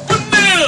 Banana!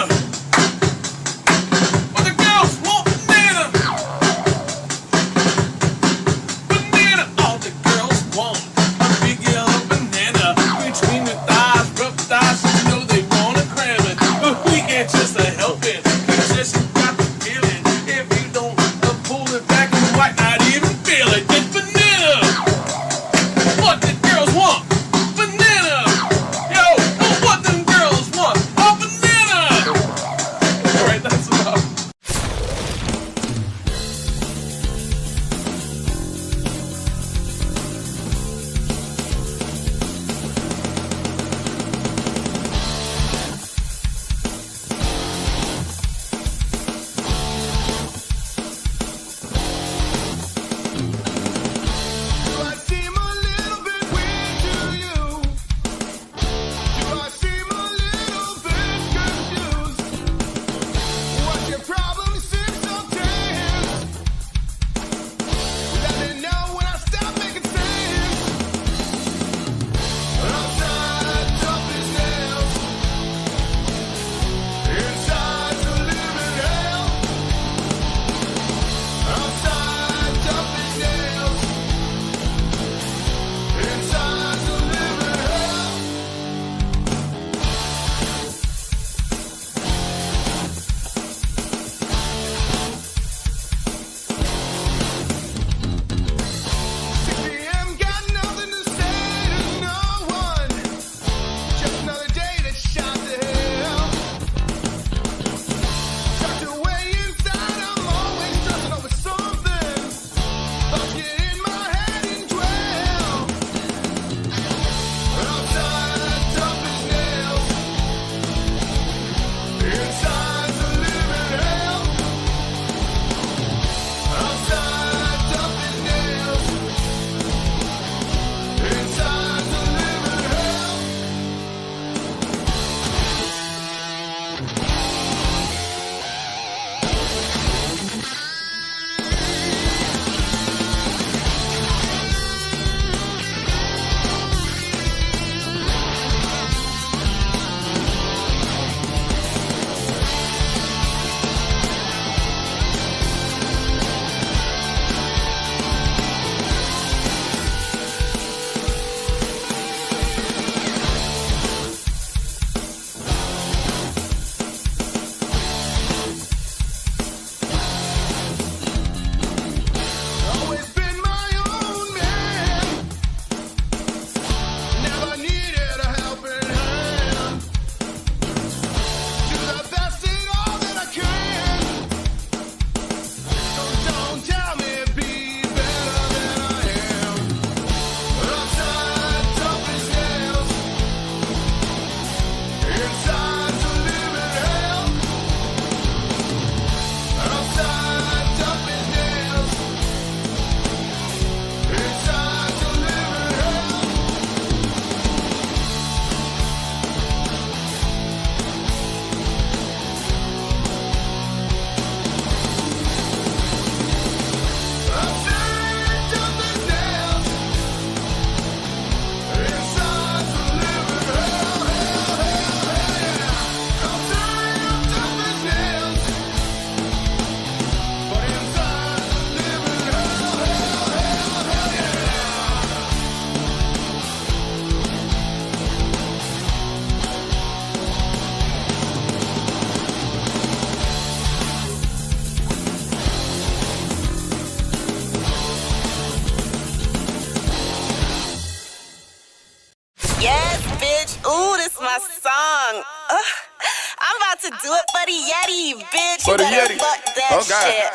I'm about to do it for the Yeti, bitch. For the Yeti. Fuck that shit.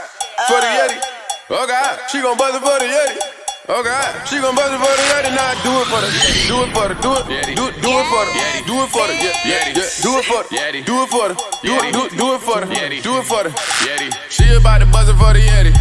For the Yeti. Oh God, she gon' buzz it for the Yeti. Oh God, she gon' buzz it for the Yeti. Now do it for the Yeti. Do it for the, do it, do it for the Yeti. Do it for the Yeti. Do it for the Yeti. Do it for the Yeti. Do it for the Yeti. Do it for the Yeti. She about to buzz it for the Yeti.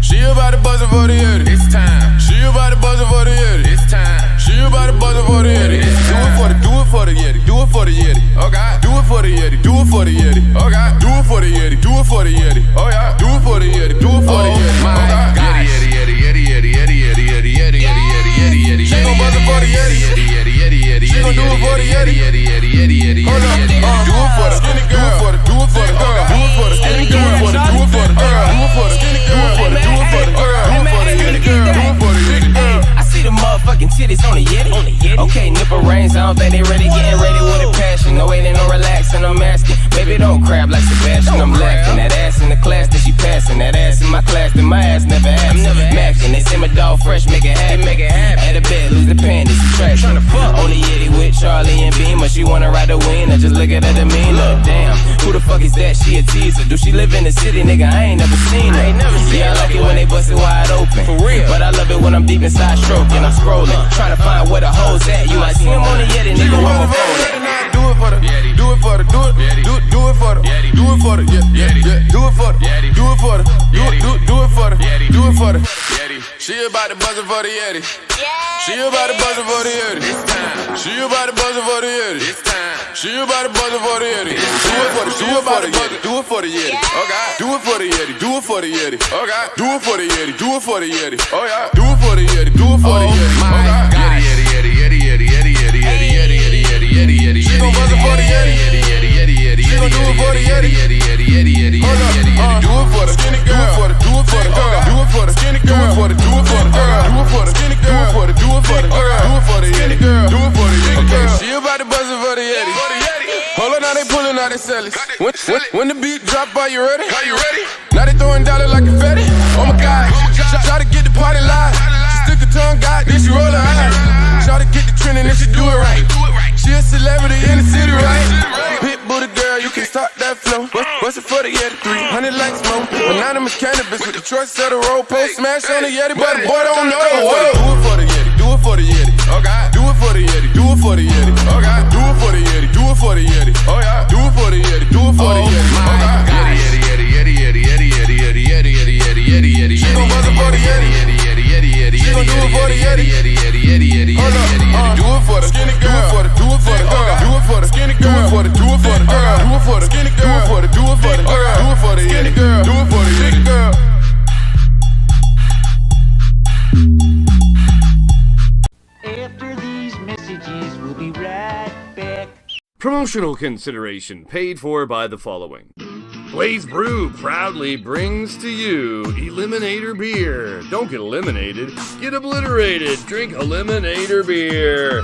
She about to buzz it for the Yeti. It's time. She about to buzz it for the Yeti. It's time. She about to buzz it for the Yeti. Do it for the, do it for the Yeti. Do it for the Yeti. Oh God, do it for the Yeti. Do it for the Yeti. Oh God, do it for the Yeti. Do it for the Yeti. Oh yeah, do it for the Yeti. Do it for the Yeti. Oh God, Yeti, Yeti, Yeti, Yeti, Yeti, Yeti, Yeti, Yeti, Yeti, Yeti, Yeti, Yeti. She gon' buzz it for the Yeti. Yeti, Yeti, Yeti, Yeti. She gon' do it for the Yeti. Yeti, Yeti, Yeti, Yeti, Yeti, Yeti. Do it for the skinny girl. Do it for the, do it for the, do it for the skinny girl. Do it for the, do it for the, do it for the skinny girl. Do it for the, do it for the, do it for the skinny girl. Do it for the skinny girl. I see the motherfucking titties on the Yeti. Okay, nipple rings, I don't think they ready, getting ready with a passion. No way they no relaxing, I'm asking. Baby, don't crab like Sebastian, I'm laughing. That ass in the class that she passing. That ass in my class, then my ass never asking. Macking, they say my dog fresh, make it happen. At a bed, lose the panties, subtraction. On the Yeti with Charlie and Beamer, she wanna ride the wind, I just look at her demeanor. Damn, who the fuck is that? She a teaser. Do she live in the city, nigga? I ain't never seen her. Yeah, I like it when they bust it wide open. For real. But I love it when I'm deep inside stroking. I'm scrolling, trying to find where the hoes at. You might see him on the Yeti, nigga. I'm a do it for the Yeti. Do it for the, do it, do it for the Yeti. Do it for the Yeti. Do it for the Yeti. Do it for the Yeti. Do it for the Yeti. Do it for the Yeti. She about to buzz it for the Yeti. She about to buzz it for the Yeti. It's time. She about to buzz it for the Yeti. It's time. She about to buzz it for the Yeti. Do it for the, do it for the Yeti. Do it for the Yeti. Oh God. Do it for the Yeti. Do it for the Yeti. Oh God. Do it for the Yeti. Do it for the Yeti. Oh yeah. Do it for the Yeti. Do it for the Yeti. Oh God. Yeti, Yeti, Yeti, Yeti, Yeti, Yeti, Yeti, Yeti, Yeti, Yeti, Yeti, Yeti. She gon' buzz it for the Yeti. Yeti, Yeti, Yeti, Yeti. She gon' do it for the Yeti. Yeti, Yeti, Yeti, Yeti, Yeti, Yeti. Do it for the skinny girl. Do it for the, do it for the skinny girl. Do it for the, do it for the girl. Do it for the skinny girl. Do it for the, do it for the girl. Do it for the Yeti girl. Do it for the Yeti girl. She about to buzz it for the Yeti. Hold on, now they pulling out they sellers. When the beat drop, are you ready? Are you ready? Now they throwing dollars like confetti. Oh my God, try to get the party live. She stick the tongue, God, then she roll her eyes. Try to get the trend and then she do it right. She a celebrity in the city, right? Pitbull the girl, you can start that flow. What's it for the Yeti? 300 like smoke. Anonymous cannabis with the choice of the roll. Post smash on the Yeti, but the boy don't know. Do it for the Yeti, do it for the Yeti. Oh God, do it for the Yeti, do it for the Yeti. Oh God, do it for the Yeti, do it for the Yeti. Oh yeah, do it for the Yeti, do it for the Yeti. Oh God, Yeti, Yeti, Yeti, Yeti, Yeti, Yeti, Yeti, Yeti, Yeti, Yeti, Yeti, Yeti. She gon' buzz it for the Yeti, Yeti, Yeti, Yeti, Yeti. She gon' do it for the Yeti, Yeti, Yeti, Yeti, Yeti, Yeti, Yeti. Do it for the skinny girl. Do it for the, do it for the, do it for the skinny girl. Do it for the, do it for the, do it for the skinny girl. Do it for the, do it for the, do it for the skinny girl. Do it for the skinny girl. After these messages, we'll be right back. Promotional consideration paid for by the following. Blaised Brew proudly brings to you Eliminator Beer. Don't get eliminated, get obliterated. Drink Eliminator Beer.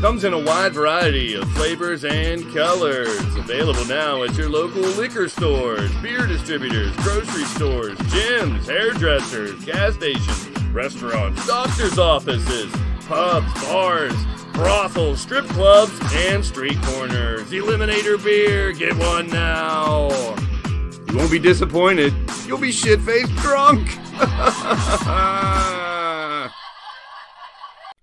Comes in a wide variety of flavors and colors. Available now at your local liquor stores, beer distributors, grocery stores, gyms, hairdressers, gas stations, restaurants, doctor's offices, pubs, bars, brothels, strip clubs, and street corners. Eliminator Beer, get one now. You won't be disappointed. You'll be shit-faced drunk.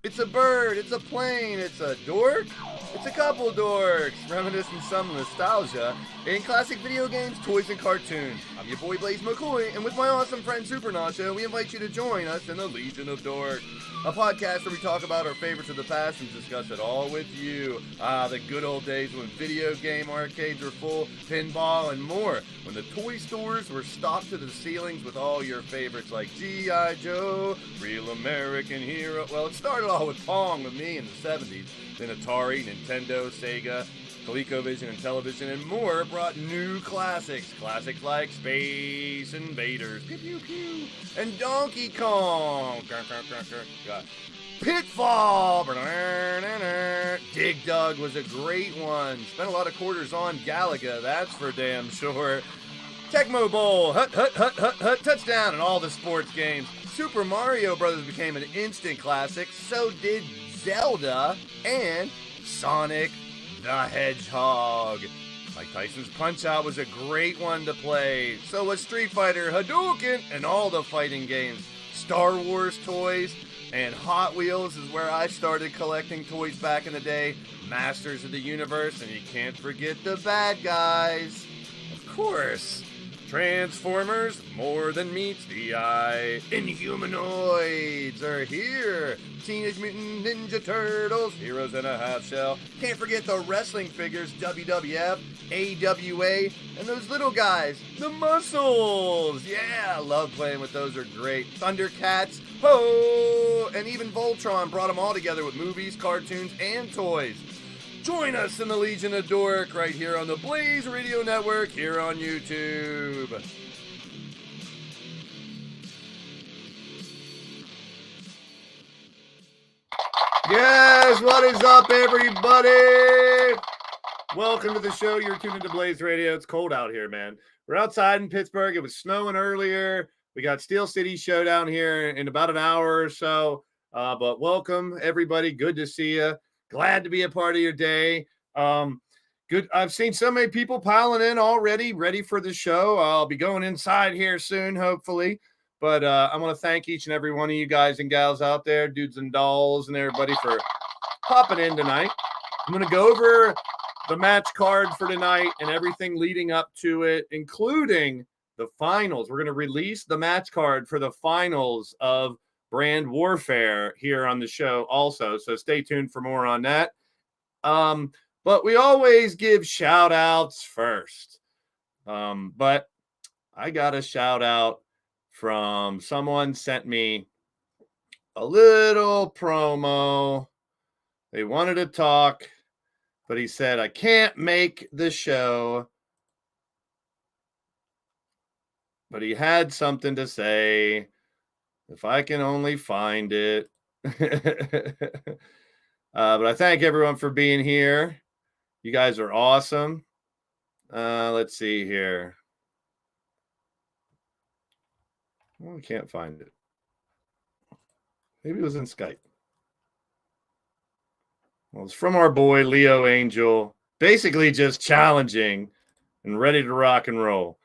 It's a bird, it's a plane, it's a dork, it's a couple dorks, reminiscing some nostalgia in classic video games, toys, and cartoons. I'm your boy Blaze McCoy, and with my awesome friend Super Nacho, we invite you to join us in the Legion of Dork, a podcast where we talk about our favorites of the past and discuss it all with you. The good old days when video game arcades were full, pinball, and more. When the toy stores were stocked to the ceilings with all your favorites like G.I. Joe, Real American Hero. Well, it started all with Pong with me in the 70s. Then Atari, Nintendo, Sega, ColecoVision, and television, and more brought new classics. Classics like Space Invaders, pew pew pew, and Donkey Kong. Pitfall! Dig Dug was a great one. Spent a lot of quarters on Galaga, that's for damn sure. Tecmo Bowl, hut, hut, hut, hut, hut, touchdown, and all the sports games. Super Mario Bros. Became an instant classic, so did Zelda and Sonic the Hedgehog. Mike Tyson's Punch-Out was a great one to play. So was Street Fighter, Hadouken, and all the fighting games. Star Wars toys and Hot Wheels is where I started collecting toys back in the day. Masters of the Universe, and you can't forget the bad guys. Of course, Transformers, more than meets the eye. Inhumanoids are here. Teenage Mutant Ninja Turtles, Heroes in a Half Shell. Can't forget the wrestling figures, WWF, AWA, and those little guys, the Muscles. Yeah, I love playing with those, are great. Thundercats, ho! And even Voltron brought them all together with movies, cartoons, and toys. Join us in the Legion of Dork right here on the Blaze Radio Network here on YouTube. Yes, what is up, everybody? Welcome to the show. You're tuned into Blaze Radio. It's cold out here, man. We're outside in Pittsburgh. It was snowing earlier. We got Steel City Showdown here in about an hour or so. But welcome, everybody. Good to see you. Glad to be a part of your day. Good. I've seen so many people piling in already, ready for the show. I'll be going inside here soon, hopefully. But I want to thank each and every one of you guys and gals out there, dudes and dolls, and everybody for popping in tonight. I'm going to go over the match card for tonight and everything leading up to it, including the finals. We're going to release the match card for the finals of Brand Warfare here on the show also, so stay tuned for more on that. But we always give shout outs first. But I got a shout out from someone sent me a little promo. They wanted to talk, but he said, I can't make the show. But he had something to say. If I can only find it. But I thank everyone for being here. You guys are awesome. Let's see here. Well, I can't find it. Maybe it was in Skype. Well, it's from our boy, Leo Angel. Basically just challenging and ready to rock and roll.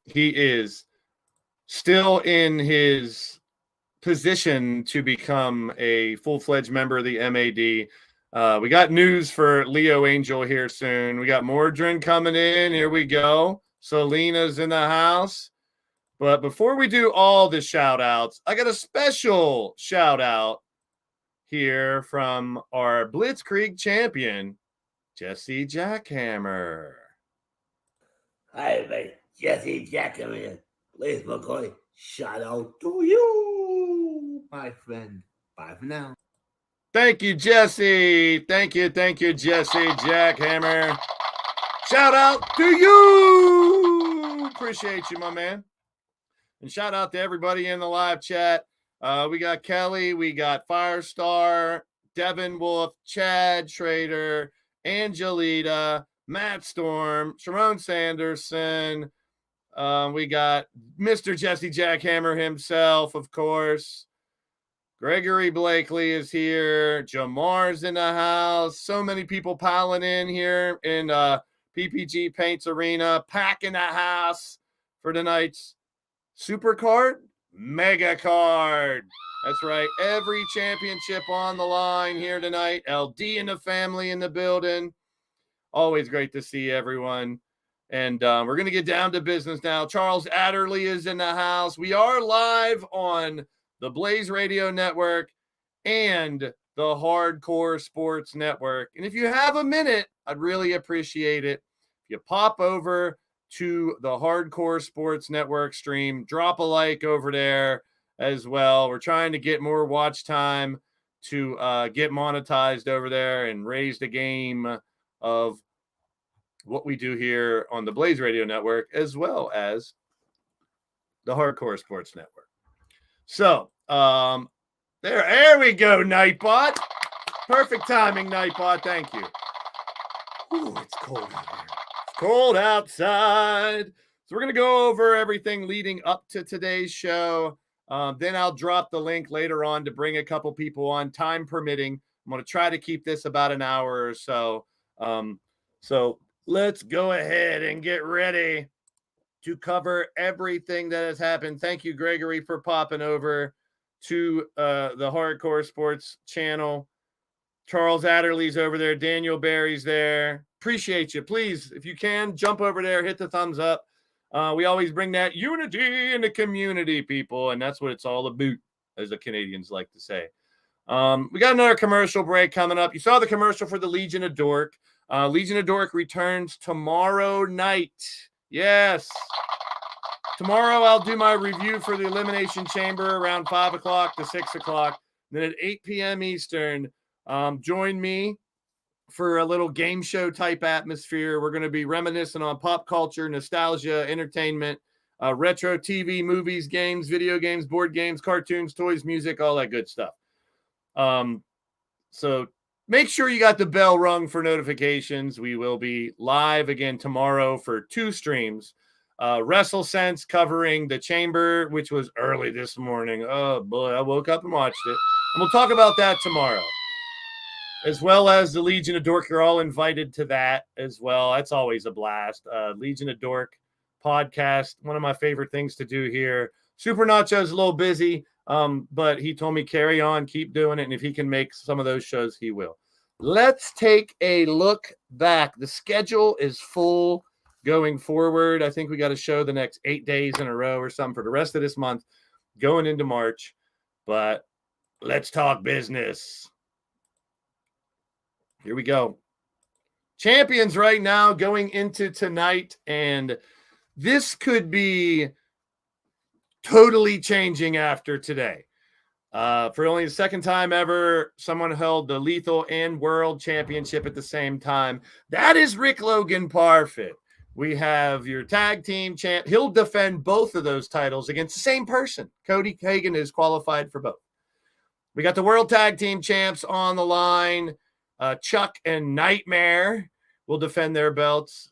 He is still in his position to become a full-fledged member of the M.A.D. We got news for Leo Angel here soon. We got Mordrin coming in. Here we go. Selena's in the house. But before we do all the shout-outs, I got a special shout-out here from our Blitzkrieg champion, Jesse Jackhammer. Hi, mate. Jesse Jackhammer. Blaze McCoy. Shout out to you, my friend. Bye for now. Thank you, Jesse. Thank you, Jesse Jackhammer. Shout out to you. Appreciate you, my man. And shout out to everybody in the live chat. We got Kelly, we got Firestar, Devin Wolf, Chad Schrader, Angelita, Matt Storm, Sharon Sanderson. We got Mr. Jesse Jackhammer himself, of course. Gregory Blakely is here. Jamar's in the house. So many people piling in here in PPG Paints Arena, packing the house for tonight's Super Card, Mega Card. That's right. Every championship on the line here tonight. LD and the family in the building. Always great to see everyone. And we're going to get down to business now. Charles Adderley is in the house. We are live on the Blaze Radio Network and the Hardcore Sports Network. And if you have a minute, I'd really appreciate it. If you pop over to the Hardcore Sports Network stream, drop a like over there as well. We're trying to get more watch time to get monetized over there and raise the game of what we do here on the Blaze Radio Network, as well as the Hardcore Sports Network. So, there we go, Nightbot. Perfect timing, Nightbot. Thank you. Ooh, it's cold out here. It's cold outside. So we're going to go over everything leading up to today's show. Then I'll drop the link later on to bring a couple people on, time permitting. I'm going to try to keep this about an hour or so. So let's go ahead and get ready to cover everything that has happened. Thank you, Gregory, for popping over to the Hardcore Sports channel. Charles Adderley's over there. Daniel Barry's there. Appreciate you. Please, if you can, jump over there, hit the thumbs up. We always bring that unity in the community, people, and that's what it's all about, as the Canadians like to say. We got another commercial break coming up. You saw the commercial for the Legion of Dork. Legion of Dork returns tomorrow night. Yes. Tomorrow I'll do my review for the Elimination Chamber around 5 o'clock to 6 o'clock. Then at 8 p.m. Eastern, join me for a little game show type atmosphere. We're going to be reminiscing on pop culture, nostalgia, entertainment, retro TV, movies, games, video games, board games, cartoons, toys, music, all that good stuff. So make sure you got the bell rung for notifications. We will be live again tomorrow for 2 streams. WrestleSense covering the Chamber, which was early this morning. Oh boy, I woke up and watched it. And we'll talk about that tomorrow. As well as the Legion of Dork. You're all invited to that as well. That's always a blast. Legion of Dork podcast, one of my favorite things to do here. Super Nacho's a little busy, but he told me carry on, keep doing it, and if he can make some of those shows, he will. Let's take a look back. The schedule is full going forward. I think we got a show the next 8 days in a row or something for the rest of this month going into March, but let's talk business. Here we go. Champions right now going into tonight, and this could be totally changing after today. For only the second time ever, someone held the Lethal and World Championship at the same time. That is Rick Logan-Parfitt. We have your tag team champ. He'll defend both of those titles against the same person. Cody Hagen is qualified for both. We got the World Tag Team champs on the line. Chuck and Nightmare will defend their belts.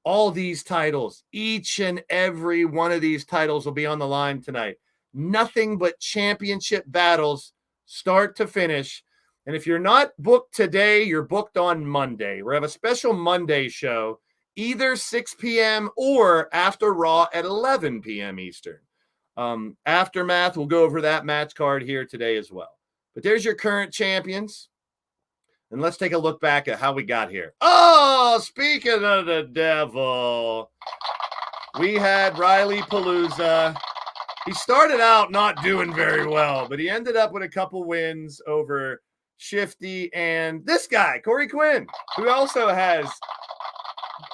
All these titles, each and every one of these titles will be on the line tonight. Nothing but championship battles, start to finish. And if you're not booked today, you're booked on Monday. We have a special Monday show, either 6 p.m. or after Raw at 11 p.m. Eastern. Aftermath, we'll go over that match card here today as well. But there's your current champions. And let's take a look back at how we got here. Oh, speaking of the devil, we had Riley Palooza. He started out not doing very well, but he ended up with a couple wins over Shifty and this guy, Corey Quinn, who also has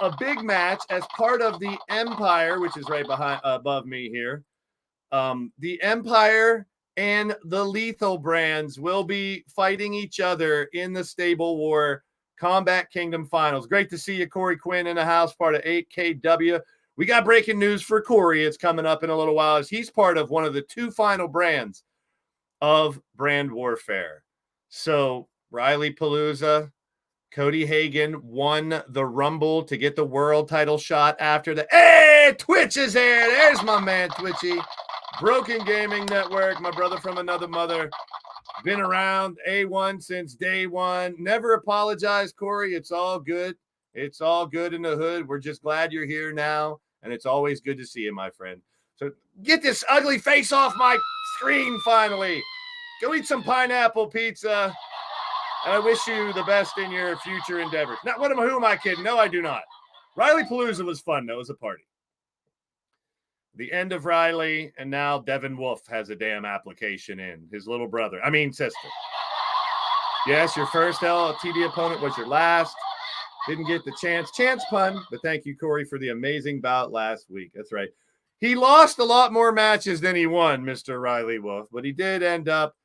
a big match as part of the Empire, which is right above me here. The Empire and the Lethal brands will be fighting each other in the Stable War Combat Kingdom Finals. Great to see you, Corey Quinn, in the house, part of 8KW. We got breaking news for Corey. It's coming up in a little while as he's part of one of the 2 final brands of Brand Warfare. So Riley Palooza, Cody Hagen won the Rumble to get the world title shot after the... Hey, Twitch is here. There's my man, Twitchy. Broken Gaming Network, my brother from another mother. Been around A1 since day one. Never apologize, Corey. It's all good. It's all good in the hood. We're just glad you're here now, and it's always good to see you, my friend. So get this ugly face off my screen finally. Go eat some pineapple pizza, and I wish you the best in your future endeavors. Now, who am I kidding? No, I do not. Riley Palooza was fun, though. It was a party. The end of Riley, and now Devin Wolf has a damn application in. His little brother. I mean, sister. Yes, your first LTD opponent was your last. Didn't get the chance pun, but thank you, Corey, for the amazing bout last week. That's right. He lost a lot more matches than he won, Mr. Riley Wolf, but he did end up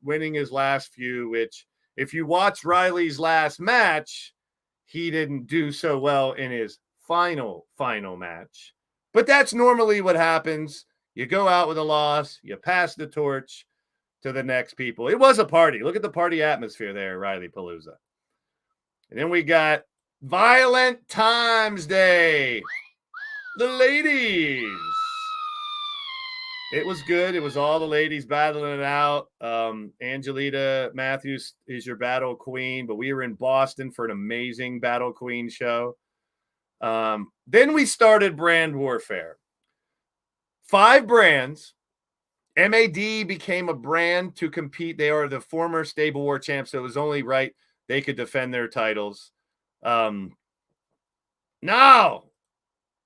winning his last few, which if you watch Riley's last match, he didn't do so well in his final match. But that's normally what happens. You go out with a loss, you pass the torch to the next people. It was a party. Look at the party atmosphere there, Riley Palooza. And then we got Violent Times Day. The ladies. It was good. It was all the ladies battling it out. Angelita Matthews is your battle queen, but we were in Boston for an amazing battle queen show. Then we started brand warfare. 5 brands. M.A.D. became a brand to compete. They are the former Stable War champs, so it was only right they could defend their titles. No,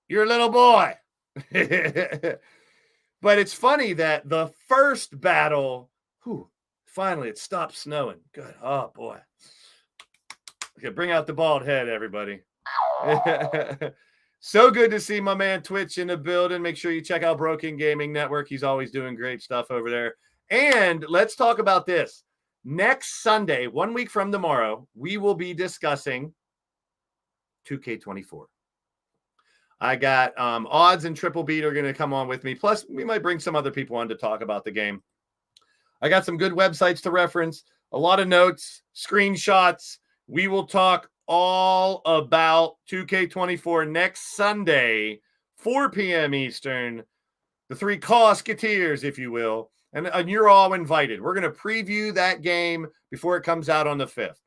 you're a little boy. But it's funny that the first battle, finally it stopped snowing. Good. Oh, boy. Okay, bring out the bald head, everybody. So good to see my man Twitch in the building. Make sure you check out Broken Gaming Network. He's always doing great stuff over there. And let's talk about this. Next Sunday, 1 week from tomorrow, we will be discussing 2K24. I got Odds and Triple Beat are going to come on with me. Plus, we might bring some other people on to talk about the game. I got some good websites to reference, a lot of notes, screenshots. We will talk all about 2K24 next Sunday, 4 p.m. Eastern. The 3 Cosketeers, if you will. And you're all invited. We're going to preview that game before it comes out on the 5th.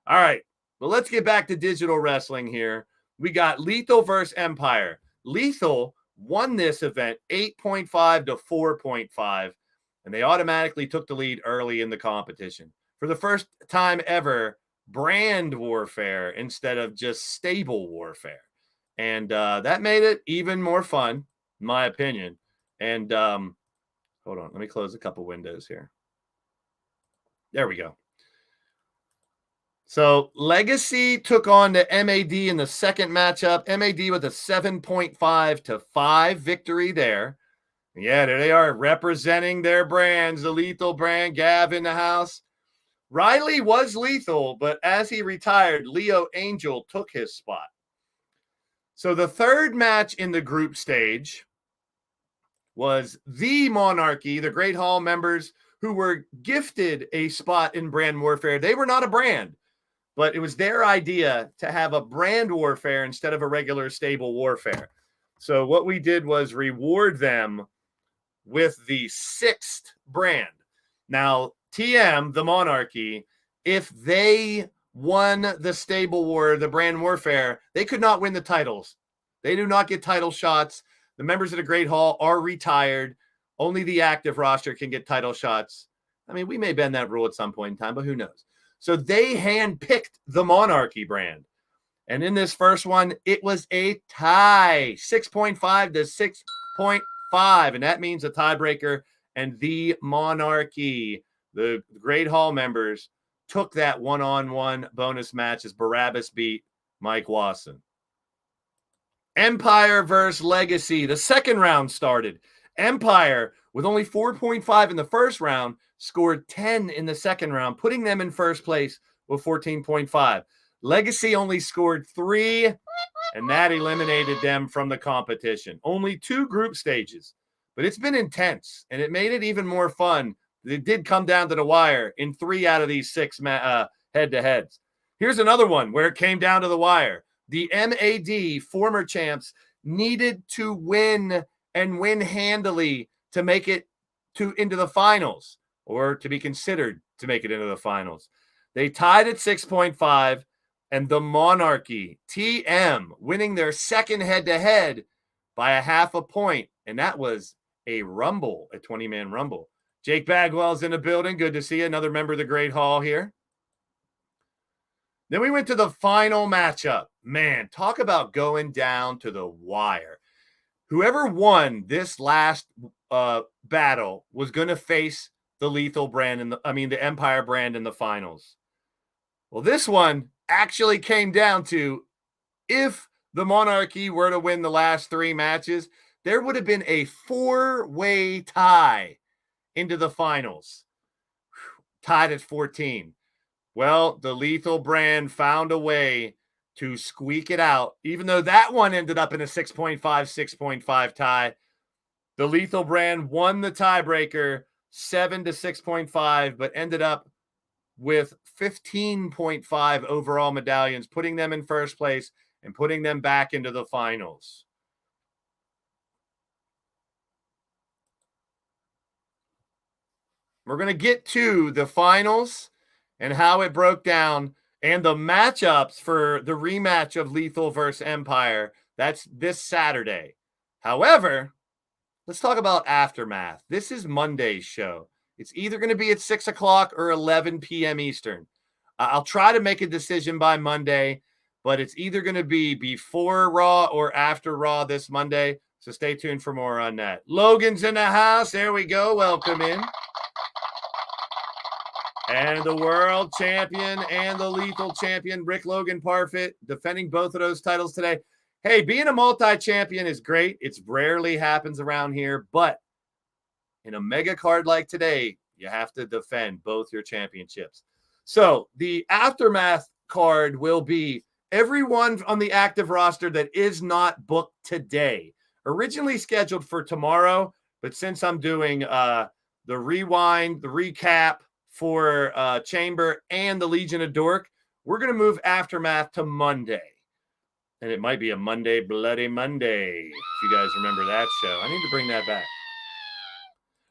All right. Well, let's get back to digital wrestling here. We got Lethal versus Empire. Lethal won this event 8.5 to 4.5, and they automatically took the lead early in the competition. For the first time ever, brand warfare instead of just stable warfare. And that made it even more fun, in my opinion. And hold on, let me close a couple windows here. There we go. So Legacy took on the M.A.D. in the second matchup. M.A.D. with a 7.5 to 5 victory there. Yeah, there they are representing their brands, the Lethal brand. Gav in the house. Riley was lethal, but as he retired, Leo Angel took his spot. So the third match in the group stage was the Monarchy, the Great Hall members who were gifted a spot in brand warfare. They were not a brand, but it was their idea to have a brand warfare instead of a regular stable warfare. So what we did was reward them with the 6th brand. Now, TM, the Monarchy, if they won the stable war, the brand warfare, they could not win the titles. They do not get title shots. The members of the Great Hall are retired. Only the active roster can get title shots. I mean, we may bend that rule at some point in time, but who knows? So they handpicked the Monarchy brand. And in this first one, it was a tie, 6.5 to 6.5. And that means a tiebreaker. And the Monarchy, the Great Hall members, took that one-on-one bonus match as Barabbas beat Mike Wasson. Empire versus Legacy. The second round started. Empire, with only 4.5 in the first round, scored 10 in the second round, putting them in first place with 14.5. Legacy only scored 3, and that eliminated them from the competition. Only 2 group stages, but it's been intense, and it made it even more fun. It did come down to the wire in 3 out of these 6 head-to-heads. Here's another one where it came down to the wire. The M.A.D. former champs needed to win and win handily to make it into the finals, or to be considered to make it into the finals. They tied at 6.5, and the Monarchy, TM, winning their second head-to-head by a half a point, and that was a rumble, a 20-man rumble. Jake Bagwell's in the building. Good to see you. Another member of the Great Hall here. Then we went to the final matchup. Man, talk about going down to the wire. Whoever won this last battle was going to face the Lethal brand, the Empire brand in the finals. Well, this one actually came down to, if the Monarchy were to win the last 3 matches, there would have been a 4-way tie into the finals. Tied at 14. Well, the Lethal brand found a way to squeak it out, even though that one ended up in a 6.5 tie. The Lethal brand won the tiebreaker 7 to 6.5, but ended up with 15.5 overall medallions, putting them in first place and putting them back into the finals. We're going to get to the finals and how it broke down and the matchups for the rematch of Lethal versus Empire. That's this Saturday. However, let's talk about Aftermath. This is Monday's show. It's either going to be at 6 o'clock or 11 p.m. Eastern. I'll try to make a decision by Monday, but it's either going to be before Raw or after Raw this Monday. So stay tuned for more on that. Logan's in the house. There we go. Welcome in. And the world champion and the lethal champion, Rick Logan-Parfitt, defending both of those titles today. Hey, being a multi-champion is great. It rarely happens around here, but in a mega card like today, you have to defend both your championships. So the Aftermath card will be everyone on the active roster that is not booked today. Originally scheduled for tomorrow, but since I'm doing the rewind, the recap for Chamber and the Legion of Dork, we're going to move Aftermath to Monday. And it might be a Monday, Bloody Monday, if you guys remember that show. I need to bring that back.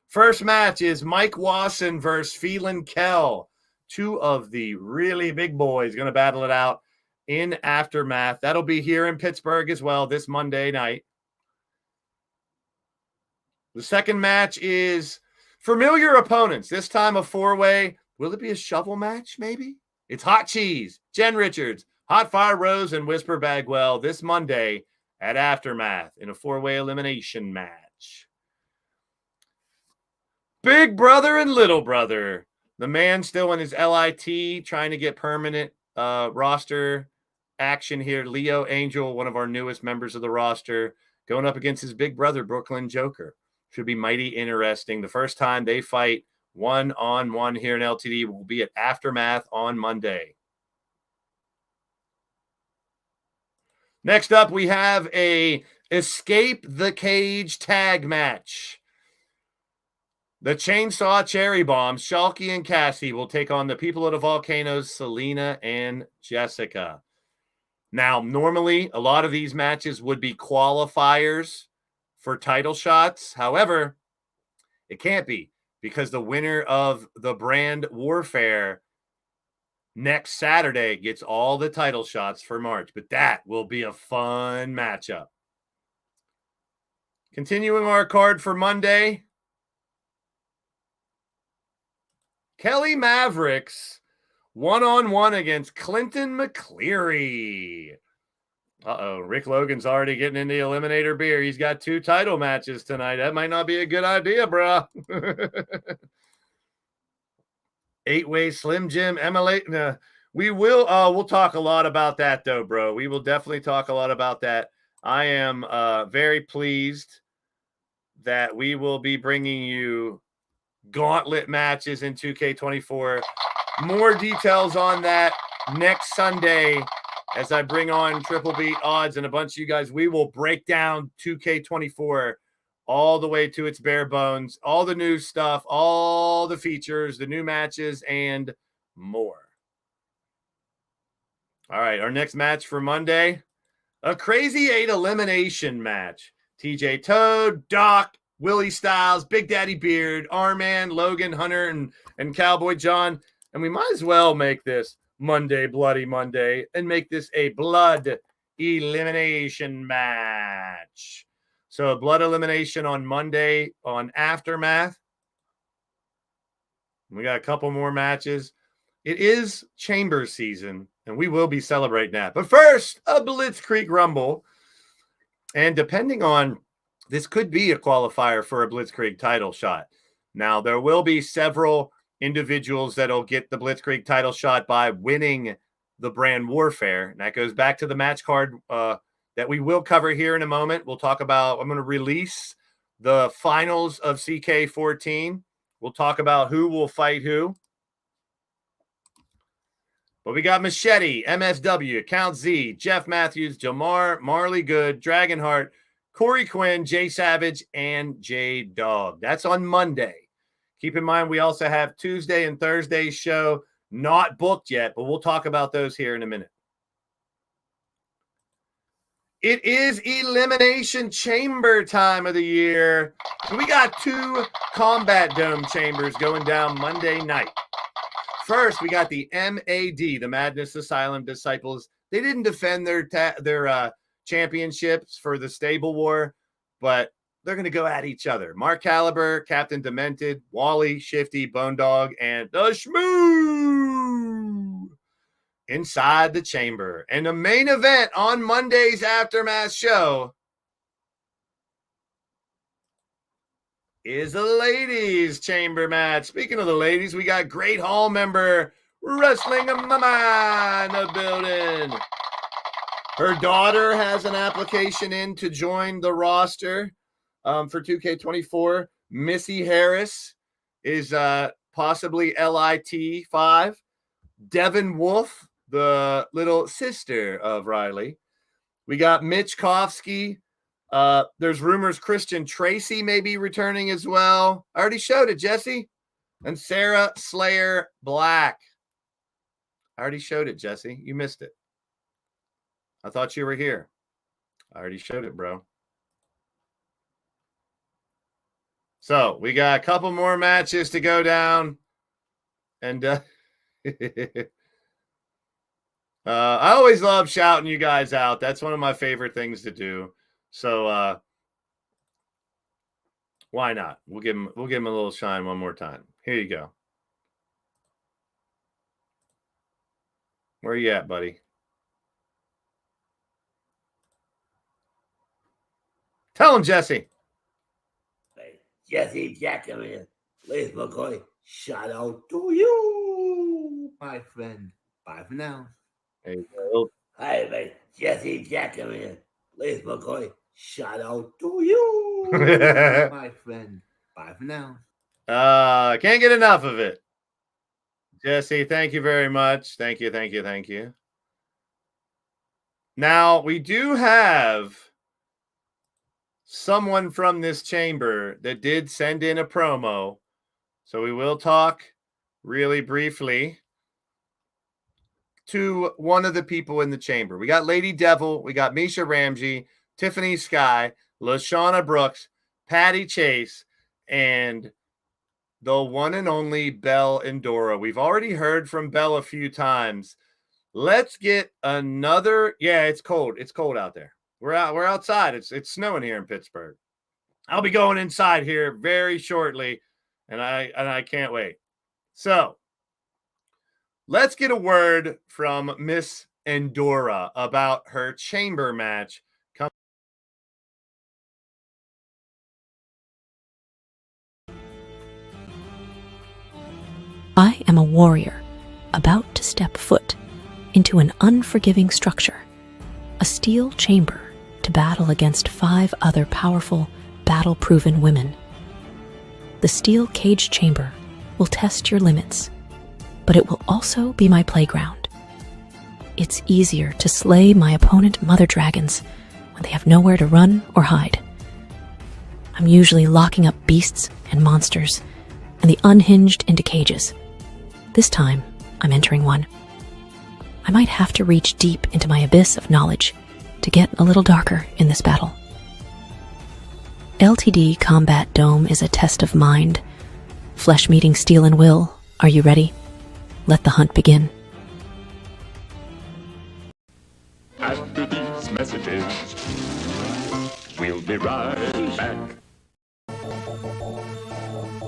First match is Mike Wasson versus Phelan Kell. Two of the really big boys going to battle it out in Aftermath. That'll be here in Pittsburgh as well this Monday night. The second match is familiar opponents. This time a four-way. Will it be a shovel match, maybe? It's Hot Cheese, Jen Richards, Hot Fire Rose, and Whisper Bagwell this Monday at Aftermath in a four-way elimination match. Big brother and little brother. The man still in his LIT, trying to get permanent roster action here. Leo Angel, one of our newest members of the roster, going up against his big brother, Brooklyn Joker. Should be mighty interesting. The first time they fight one-on-one here in LTD will be at Aftermath on Monday. Next up, we have a Escape the Cage tag match. The Chainsaw Cherry Bombs, Shalky and Cassie, will take on the People of the Volcanoes, Selena and Jessica. Now, normally, a lot of these matches would be qualifiers for title shots. However, it can't be because the winner of the brand Warfare next Saturday gets all the title shots for March. But that will be a fun matchup. Continuing our card for Monday, Kelly Mavericks one-on-one against Clinton McCleary. Uh-oh, Rick Logan's already getting into the Eliminator beer. He's got 2 title matches tonight. That might not be a good idea, bro. 8-way Slim Jim, MLA. We'll talk a lot about that, though, bro. We will definitely talk a lot about that. I am very pleased that we will be bringing you gauntlet matches in 2K24. More details on that next Sunday as I bring on Triple Beat Odds and a bunch of you guys. We will break down 2K24 all the way to its bare bones, all the new stuff, all the features, the new matches, and more. All right, our next match for Monday, a Crazy 8 elimination match. TJ Toad, Doc, Willie Styles, Big Daddy Beard, R-Man, Logan, Hunter, and Cowboy John. And we might as well make this Monday, Bloody Monday, and make this a blood elimination match. So blood elimination on Monday on Aftermath. We got a couple more matches. It is Chamber season, and we will be celebrating that. But first, a Blitzkrieg Rumble. And depending on, this could be a qualifier for a Blitzkrieg title shot. Now, there will be several individuals that'll get the Blitzkrieg title shot by winning the brand Warfare. And that goes back to the match card that we will cover here in a moment. We'll talk about, I'm going to release the finals of CK14. We'll talk about who will fight who. But we got Machete, MSW, Count Z, Jeff Matthews, Jamar, Marley Good, Dragonheart, Corey Quinn, Jay Savage, and J Dog. That's on Monday. Keep in mind, we also have Tuesday and Thursday's show not booked yet, but we'll talk about those here in a minute. It is Elimination Chamber time of the year. We got 2 Combat Dome chambers going down Monday night. First, we got the M.A.D, the Madness Asylum Disciples. They didn't defend their championships for the Stable War, but they're going to go at each other. Mark Caliber, Captain Demented, Wally, Shifty, Bone Dog, and the Shmoo inside the chamber. And the main event on Monday's Aftermath show is a ladies chamber match. Speaking of the ladies, we got Great Hall member Wrestling Mama in the building. Her daughter has an application in to join the roster for 2K24. Missy Harris is possibly LIT 5. Devin Wolf, the little sister of Riley. We got Mitch Kofsky. There's rumors Christian Tracy may be returning as well. I already showed it, Jesse. And Sarah Slayer Black. I already showed it, Jesse. You missed it. I thought you were here. I already showed it, bro. So we got a couple more matches to go down. And I always love shouting you guys out. That's one of my favorite things to do. So why not? We'll give him a little shine one more time. Here you go. Where you at, buddy? Tell him, Jesse. Hey, Jesse Jackhammer, Blaze McCoy, shout out to you, my friend. Bye for now. There you go. Hi, mate. Jesse Jackhammer, Blaze McCoy, shout out to you, my friend. Bye for now. Can't get enough of it. Jesse, thank you very much. Thank you, thank you, thank you. Now, we do have someone from this chamber that did send in a promo. So we will talk really briefly to one of the people in the chamber. We got Lady Devil, we got Misha Ramsey, Tiffany Sky, LaShawna Brooks, Patty Chase, and the one and only Belle Endora. We've already heard from Belle a few times. Let's get another. Yeah, it's cold. It's cold out there. We're outside. It's snowing here in Pittsburgh. I'll be going inside here very shortly, and I can't wait. So let's get a word from Miss Endora about her chamber match. I am a warrior about to step foot into an unforgiving structure, a steel chamber to battle against 5 other powerful, battle-proven women. The steel cage chamber will test your limits, but it will also be my playground. It's easier to slay my opponent mother dragons when they have nowhere to run or hide. I'm usually locking up beasts and monsters and the unhinged into cages. This time, I'm entering one. I might have to reach deep into my abyss of knowledge to get a little darker in this battle. LTD Combat Dome is a test of mind. Flesh meeting steel and will. Are you ready? Let the hunt begin. After these messages, we'll be right back.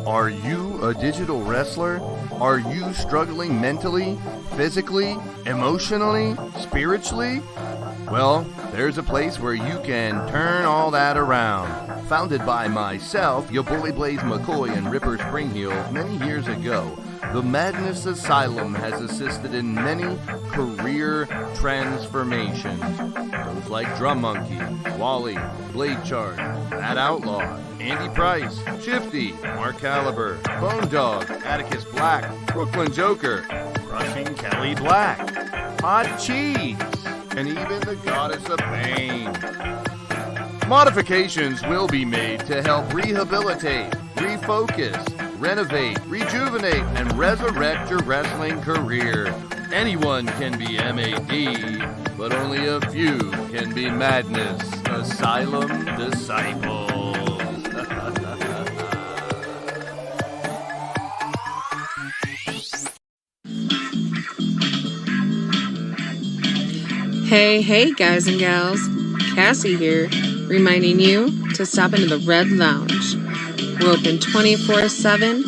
Are you a digital wrestler? Are you struggling mentally, physically, emotionally, spiritually? Well, there's a place where you can turn all that around. Founded by myself, your boy Blaze McCoy and Ripper Springheel many years ago, the Madness Asylum has assisted in many career transformations. Those like Drum Monkey, Wally, Blade Charge, That Outlaw, Andy Price, Shifty, Mark Caliber, Bone Dog, Atticus Black, Brooklyn Joker, Crushing Kelly Black, Hot Cheese, and even the Goddess of Pain. Modifications will be made to help rehabilitate, refocus, renovate, rejuvenate, and resurrect your wrestling career. Anyone can be M.A.D, but only a few can be madness. Asylum Disciples. Hey, guys and gals. Cassie here, reminding you to stop into the Red Lounge. We're open 24/7,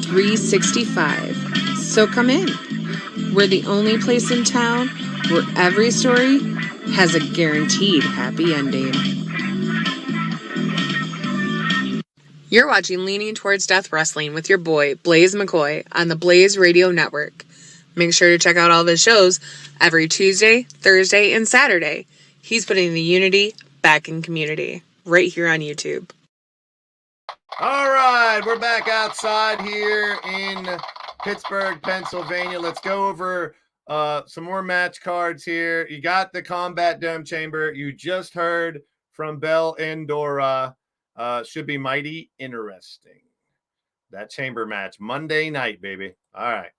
365. So come in. We're the only place in town where every story has a guaranteed happy ending. You're watching Leaning Towards Death Wrestling with your boy, Blaise McCoy, on the Blaze Radio Network. Make sure to check out all of his shows every Tuesday, Thursday, and Saturday. He's putting the unity back in community right here on YouTube. All right, we're back outside here in Pittsburgh, Pennsylvania. Let's go over some more match cards here. You got the Combat Dome Chamber. You just heard from Bell and Dora. Should be mighty interesting. That chamber match, Monday night, baby. All right.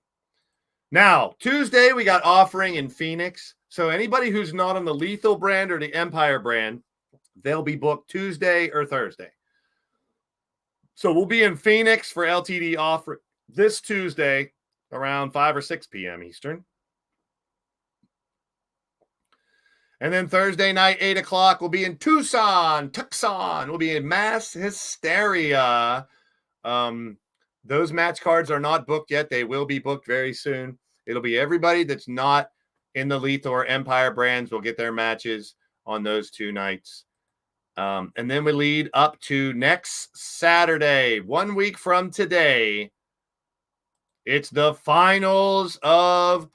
Now, Tuesday, we got Offering in Phoenix. So anybody who's not on the Lethal brand or the Empire brand, they'll be booked Tuesday or Thursday. So we'll be in Phoenix for LTD Offering this Tuesday around 5 or 6 p.m. Eastern. And then Thursday night, 8 o'clock, we'll be in Tucson. We'll be in Mass Hysteria. Those match cards are not booked yet. They will be booked very soon. It'll be everybody that's not in the Lethal or Empire brands will get their matches on those 2 nights. And then we lead up to next Saturday, 1 week from today. It's the finals of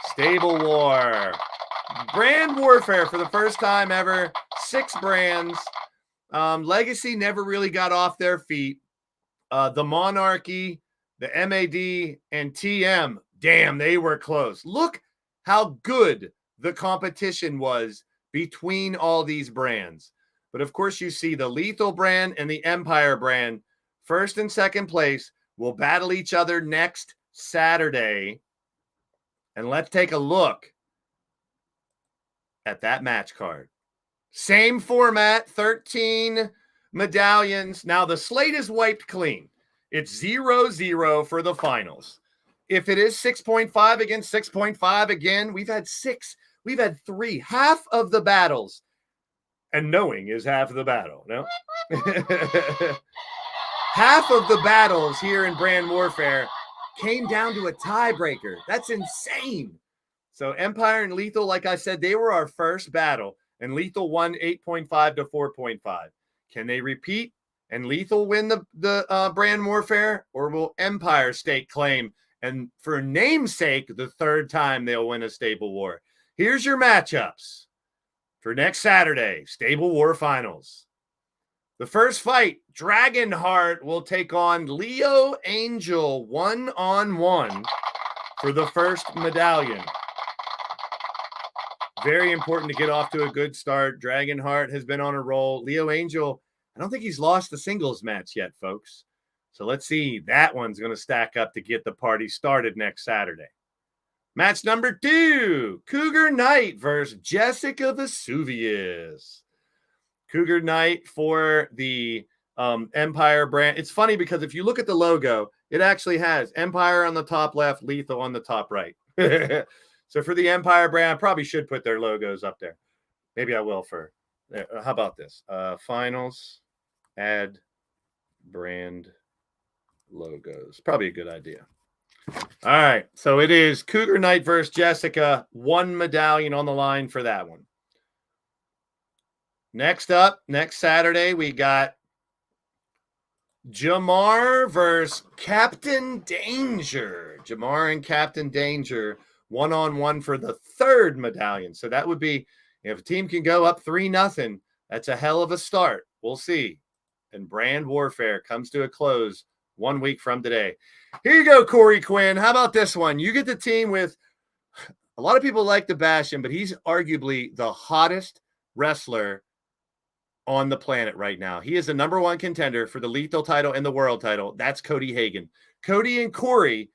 Stable War. Brand warfare for the first time ever. 6 brands. Legacy never really got off their feet. The Monarchy, the M.A.D, and TM, damn, they were close. Look how good the competition was between all these brands. But of course, you see the Lethal brand and the Empire brand, first and second place, will battle each other next Saturday. And let's take a look at that match card. Same format, 13 medallions. Now the slate is wiped clean. It's 0-0 for the finals. If it is 6.5 against 6.5 again, we've had 3. Half of the battles, and knowing is half of the battle. No, half of the battles here in Brand Warfare came down to a tiebreaker. That's insane. So Empire and Lethal, like I said, they were our first battle, and Lethal won 8.5 to 4.5. Can they repeat and Lethal win the Brand Warfare, or will Empire stake claim? And for namesake, the 3rd time they'll win a Stable War. Here's your matchups for next Saturday, Stable War Finals. The first fight, Dragonheart will take on Leo Angel 1-on-1 for the first medallion. Very important to get off to a good start. Dragonheart has been on a roll. Leo Angel, I don't think he's lost the singles match yet, folks. So let's see. That one's going to stack up to get the party started next Saturday. Match number 2, Cougar Knite versus Jessica Vesuvius. Cougar Knite for the Empire brand. It's funny because if you look at the logo, it actually has Empire on the top left, Lethal on the top right. So for the Empire brand, I probably should put their logos up there. Maybe I will for, how about this? Finals, add brand logos. Probably a good idea. All right. So it is Cougar Knite versus Jessica. 1 medallion on the line for that one. Next up, next Saturday, we got Jamar versus Captain Danger. Jamar and Captain Danger 1-on-1 for the 3rd medallion. So that would be, if a team can go up 3-0, that's a hell of a start. We'll see. And Brand Warfare comes to a close 1 week from today. Here you go, Corey Quinn. How about this one? You get the team with, a lot of people like to bash him, but he's arguably the hottest wrestler on the planet right now. He is the #1 contender for the Lethal title and the world title. That's Cody Hagen. Cody and Corey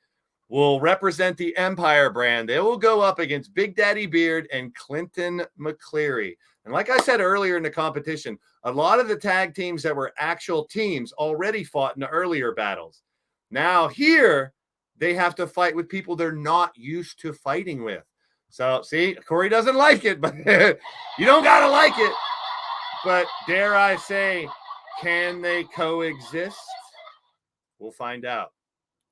will represent the Empire brand. They will go up against Big Daddy Beard and Clinton McCleary. And like I said earlier in the competition, a lot of the tag teams that were actual teams already fought in the earlier battles. Now here, they have to fight with people they're not used to fighting with. So, see, Corey doesn't like it, but you don't got to like it. But dare I say, can they coexist? We'll find out.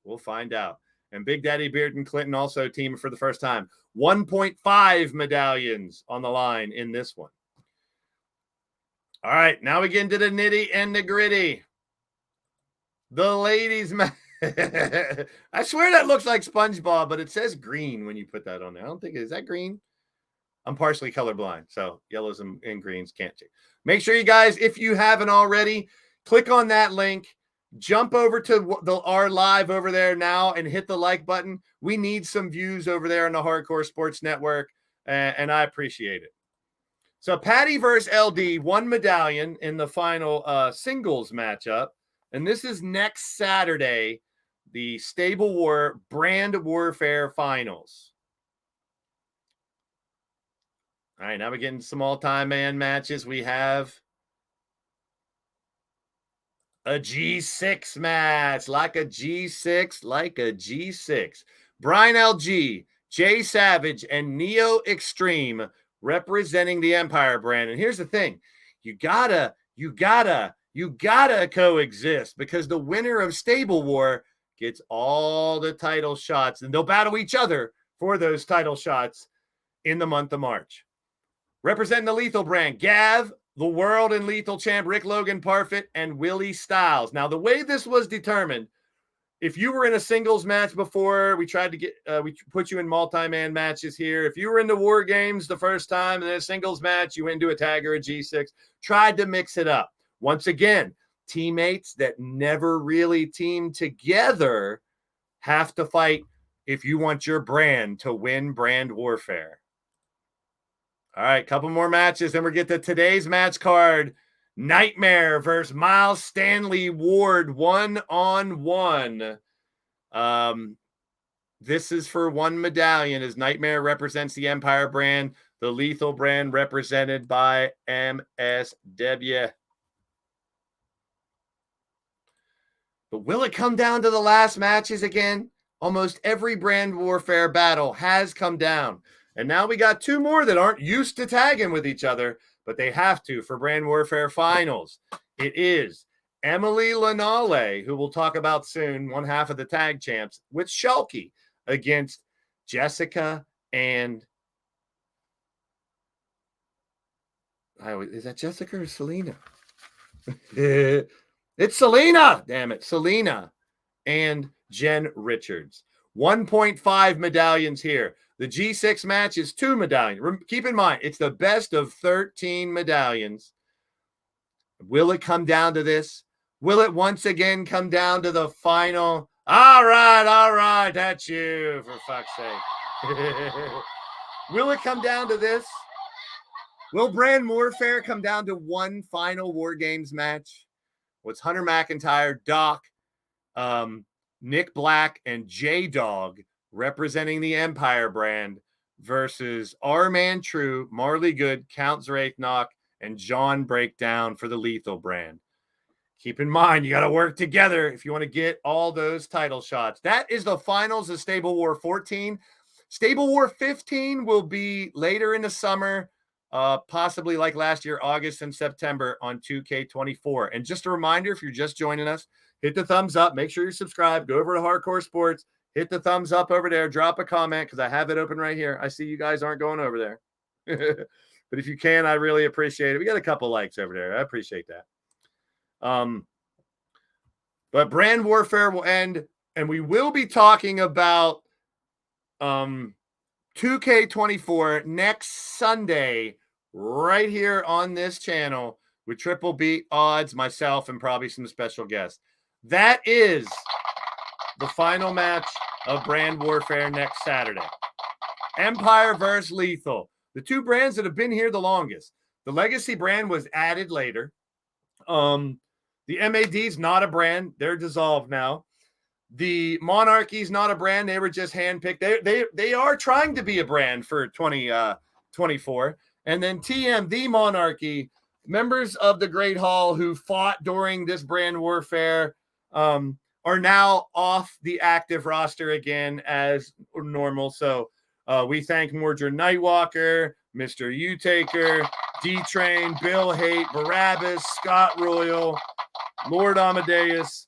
We'll find out. And Big Daddy Beard and Clinton also team for the first time. 1.5 medallions on the line in this one. All right, now we get into the nitty and the gritty. The ladies' match. I swear that looks like SpongeBob, but it says green when you put that on there. I don't think, is that green? I'm partially colorblind, so yellows and greens can't see. Make sure you guys, if you haven't already, click on that link. Jump over to our live over there now and hit the like button. We need some views over there on the Hardcore Sports Network, and I appreciate it. So Patty versus LD, 1 medallion in the final singles matchup. And this is next Saturday, the Stable War Brand Warfare Finals. All right, now we're getting some all-time man matches. We have a G6 match, like a G6. Brian LG, Jay Savage, and NeoXtreme representing the Empire brand. And here's the thing. You gotta coexist, because the winner of Stable War gets all the title shots, and they'll battle each other for those title shots in the month of March. Representing the Lethal brand, Gav, the World and Lethal Champ, Rick Logan-Parfitt, and Willie Styles. Now, the way this was determined, if you were in a singles match before, we tried to get, we put you in multi-man matches here. If you were in the War Games the first time and then a singles match, you went into a tag or a G6, tried to mix it up. Once again, teammates that never really teamed together have to fight if you want your brand to win brand warfare. All right, couple more matches, then we'll get to today's match card. Nightmare versus Miles Stanley Ward, 1-on-1. This is for 1 medallion, as Nightmare represents the Empire brand, the Lethal brand represented by MSW. But will it come down to the last matches again? Almost every brand warfare battle has come down. And now we got 2 more that aren't used to tagging with each other, but they have to for brand warfare finals. It is Emily Lonale, who we'll talk about soon, one half of the tag champs, with Shulky against Jessica and... Is that Jessica or Selena? It's Selena. Damn it. Selena and Jen Richards. 1.5 medallions here. The G6 match is 2 medallions. Keep in mind, it's the best of 13 medallions. Will it come down to this? Will it once again come down to the final? All right. That's you, for fuck's sake. Will it come down to this? Will brand warfare come down to one final War Games match? What's Hunter McIntyre, Doc, Nick Black, and J-Dog representing the Empire brand versus our man True, Marley Good, Count Zrathnock, and John Breakdown for the Lethal brand. Keep in mind, you got to work together if you want to get all those title shots. That is the finals of Stable War 14. Stable War 15 will be later in the summer, possibly like last year, August and September on 2K24. And just a reminder, if you're just joining us, hit the thumbs up. Make sure you're subscribed. Go over to Hardcore Sports. Hit the thumbs up over there. Drop a comment because I have it open right here. I see you guys aren't going over there. But if you can, I really appreciate it. We got a couple likes over there. I appreciate that. But brand warfare will end, and we will be talking about 2K24 next Sunday right here on this channel with Triple B Odds, myself, and probably some special guests. That is the final match of brand warfare next Saturday. Empire versus Lethal. The 2 brands that have been here the longest. The Legacy brand was added later. The M.A.D is not a brand. They're dissolved now. The Monarchy's not a brand. They were just handpicked. They are trying to be a brand for 2024. And then TM, the Monarchy, members of the Great Hall who fought during this brand warfare, are now off the active roster again as normal. So we thank Mordred Nightwalker, Mr. U-Taker, D-Train, Bill Haight, Barabbas, Scott Royal, Lord Amadeus,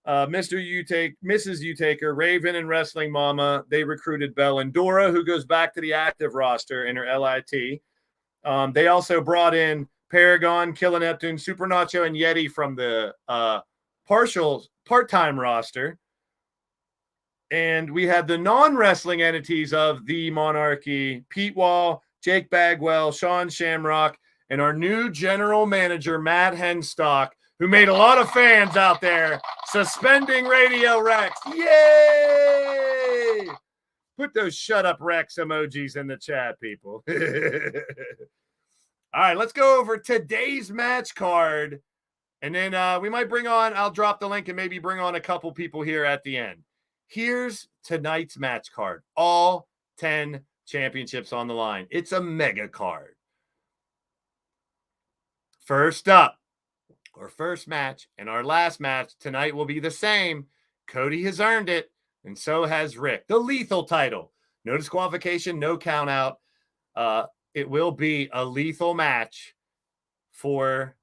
Mr. Mrs. U-Taker, Raven, and Wrestling Mama. They recruited Belle and Dora, who goes back to the active roster in her LIT. They also brought in Paragon, Killer Neptune, Super Nacho, and Yeti from the part-time roster. And we had the non-wrestling entities of the Monarchy, Pete Wall, Jake Bagwell, Sean Shamrock, and our new general manager, Matt Henstock, who made a lot of fans out there suspending Radio Rex. Yay! Put those shut up Rex emojis in the chat, people. All right, let's go over today's match card. And then we might bring on, I'll drop the link and maybe bring on a couple people here at the end. Here's tonight's match card. All 10 championships on the line. It's a mega card. First up, our first match and our last match tonight will be the same. Cody has earned it, and so has Rick. The lethal title. No disqualification, no count out. It will be a lethal match for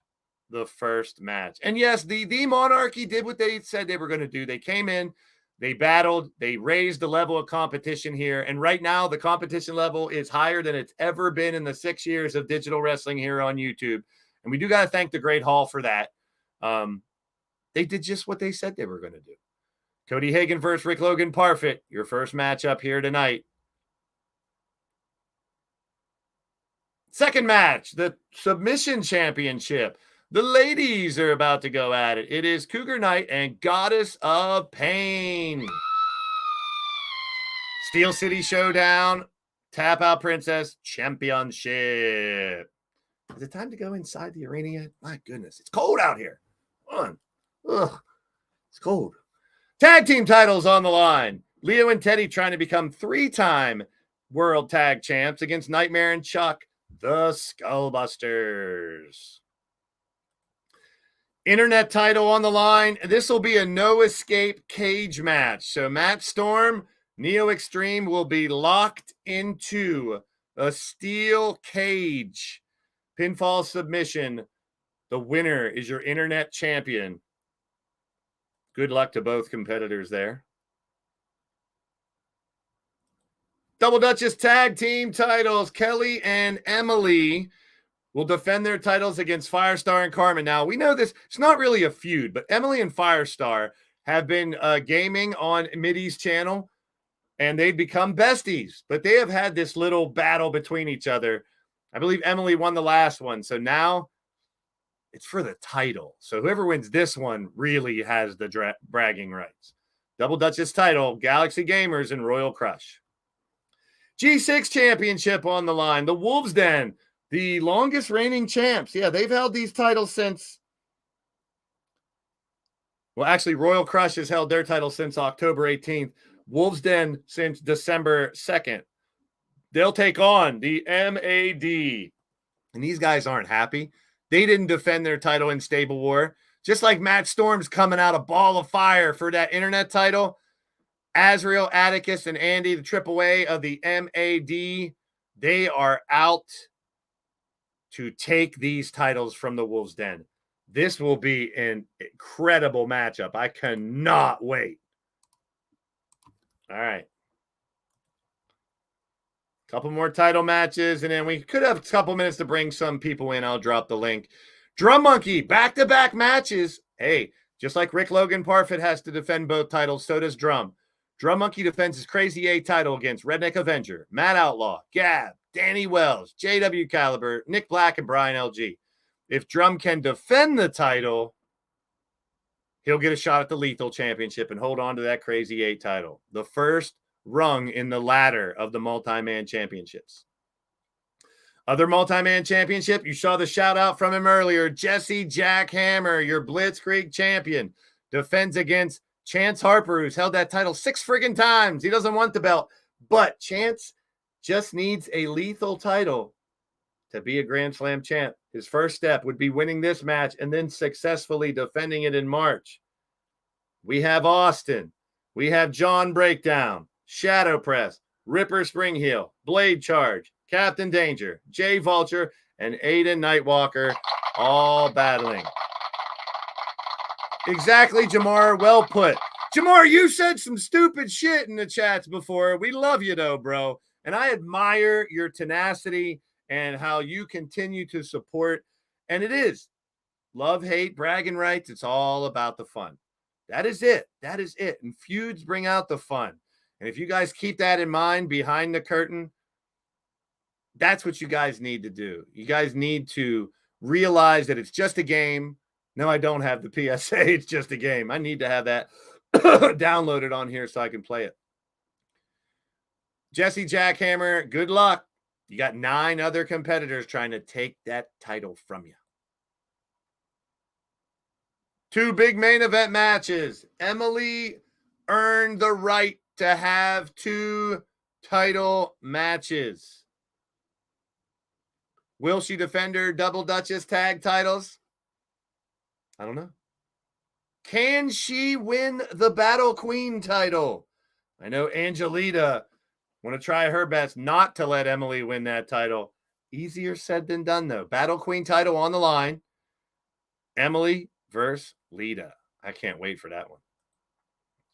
the first match. And yes, the Monarchy did what they said they were going to do. They came in, they battled, they raised the level of competition here. And right now, the competition level is higher than it's ever been in the 6 years of digital wrestling here on YouTube. And we do got to thank the Great Hall for that. They did just what they said they were going to do. Cody Hagen versus Rick Logan-Parfitt, your first matchup here tonight. Second match, the Submission Championship. The ladies are about to go at it. It is Cougar Knite and Goddess of Pain. Steel City Showdown, Tap Out Princess Championship. Is it time to go inside the arena yet? My goodness, it's cold out here. Come on. Ugh, it's cold. Tag team titles on the line. Leo and Teddi trying to become 3-time World Tag Champs against Nightmare and Chuck, the SKULLBUSTERS. Internet title on the line. This will be a no escape cage match. So Matt Storm, NeoXtreme will be locked into a steel cage. Pinfall submission. The winner is your internet champion. Good luck to both competitors there. Double Duchess tag team titles. Kelly and Emily will defend their titles against Firestar and Carmen. Now, we know this. It's not really a feud, but Emily and Firestar have been gaming on M.A.D's channel, and they've become besties. But they have had this little battle between each other. I believe Emily won the last one, so now it's for the title. So whoever wins this one really has the bragging rights. Double Duchess title, Galaxy Gamers and Royal Crush. G6 Championship on the line. The Wolves Den, the longest reigning champs. Yeah, they've held these titles since... Well, actually, Royal Crush has held their title since October 18th. Wolves Den since December 2nd. They'll take on the M.A.D. And these guys aren't happy. They didn't defend their title in Stable War. Just like Matt Storm's coming out a ball of fire for that internet title. Azrael, Atticus, and Andy, the AAA of the M.A.D., they are out to take these titles from the Wolves Den. This will be an incredible matchup. I cannot wait. All right. Couple more title matches, and then we could have a couple minutes to bring some people in. I'll drop the link. Drum Monkey, back-to-back matches. Hey, just like Rick Logan-Parfitt has to defend both titles, so does Drum. Drum Monkey defends his Crazy 8 title against Redneck Avenger, Matt Outlaw, Gab, Danny Wells, JW Caliber, Nick Black, and Brian LG. If Drum can defend the title, he'll get a shot at the Lethal Championship and hold on to that Crazy 8 title. The first rung in the ladder of the multi-man championships. Other multi-man championship, you saw the shout out from him earlier. Jesse Jackhammer, your Blitzkrieg champion, defends against Chance Harper, who's held that title 6 friggin' times. He doesn't want the belt, but Chance just needs a lethal title to be a Grand Slam champ. His first step would be winning this match and then successfully defending it in March. We have Austin. We have John Breakdown, Shadow Press, Ripper Springheel, Blade Charge, Captain Danger, Jay Vulture, and Aiden Nightwalker all battling. Exactly, Jamar. Well put. Jamar, you said some stupid shit in the chats before. We love you, though, bro. And I admire your tenacity and how you continue to support. And it is love, hate, bragging rights. It's all about the fun. That is it. That is it. And feuds bring out the fun. And if you guys keep that in mind behind the curtain, that's what you guys need to do. You guys need to realize that it's just a game. No, I don't have the PSA. It's just a game. I need to have that downloaded on here so I can play it. Jesse Jackhammer, good luck. You got 9 other competitors trying to take that title from you. 2 big main event matches. Emily earned the right to have 2 title matches. Will she defend her double Duchess tag titles? I don't know. Can she win the Battle Queen title? I know Angelita want to try her best not to let Emily win that title. Easier said than done, though. Battle Queen title on the line. Emily versus Lita. I can't wait for that one.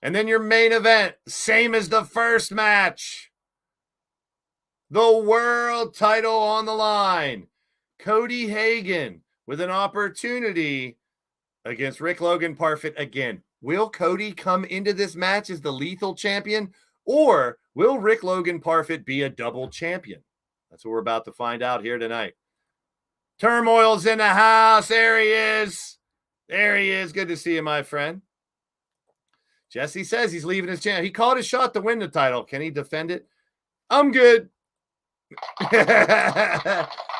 And then your main event, same as the first match. The world title on the line. Cody Hagen with an opportunity against Rick Logan-Parfitt again. Will Cody come into this match as the lethal champion, or will Rick Logan-Parfitt be a double champion? That's what we're about to find out here tonight. Turmoil's in the house. There he is. There he is. Good to see you, my friend. Jesse says he's leaving his channel. He called his shot to win the title. Can he defend it? I'm good.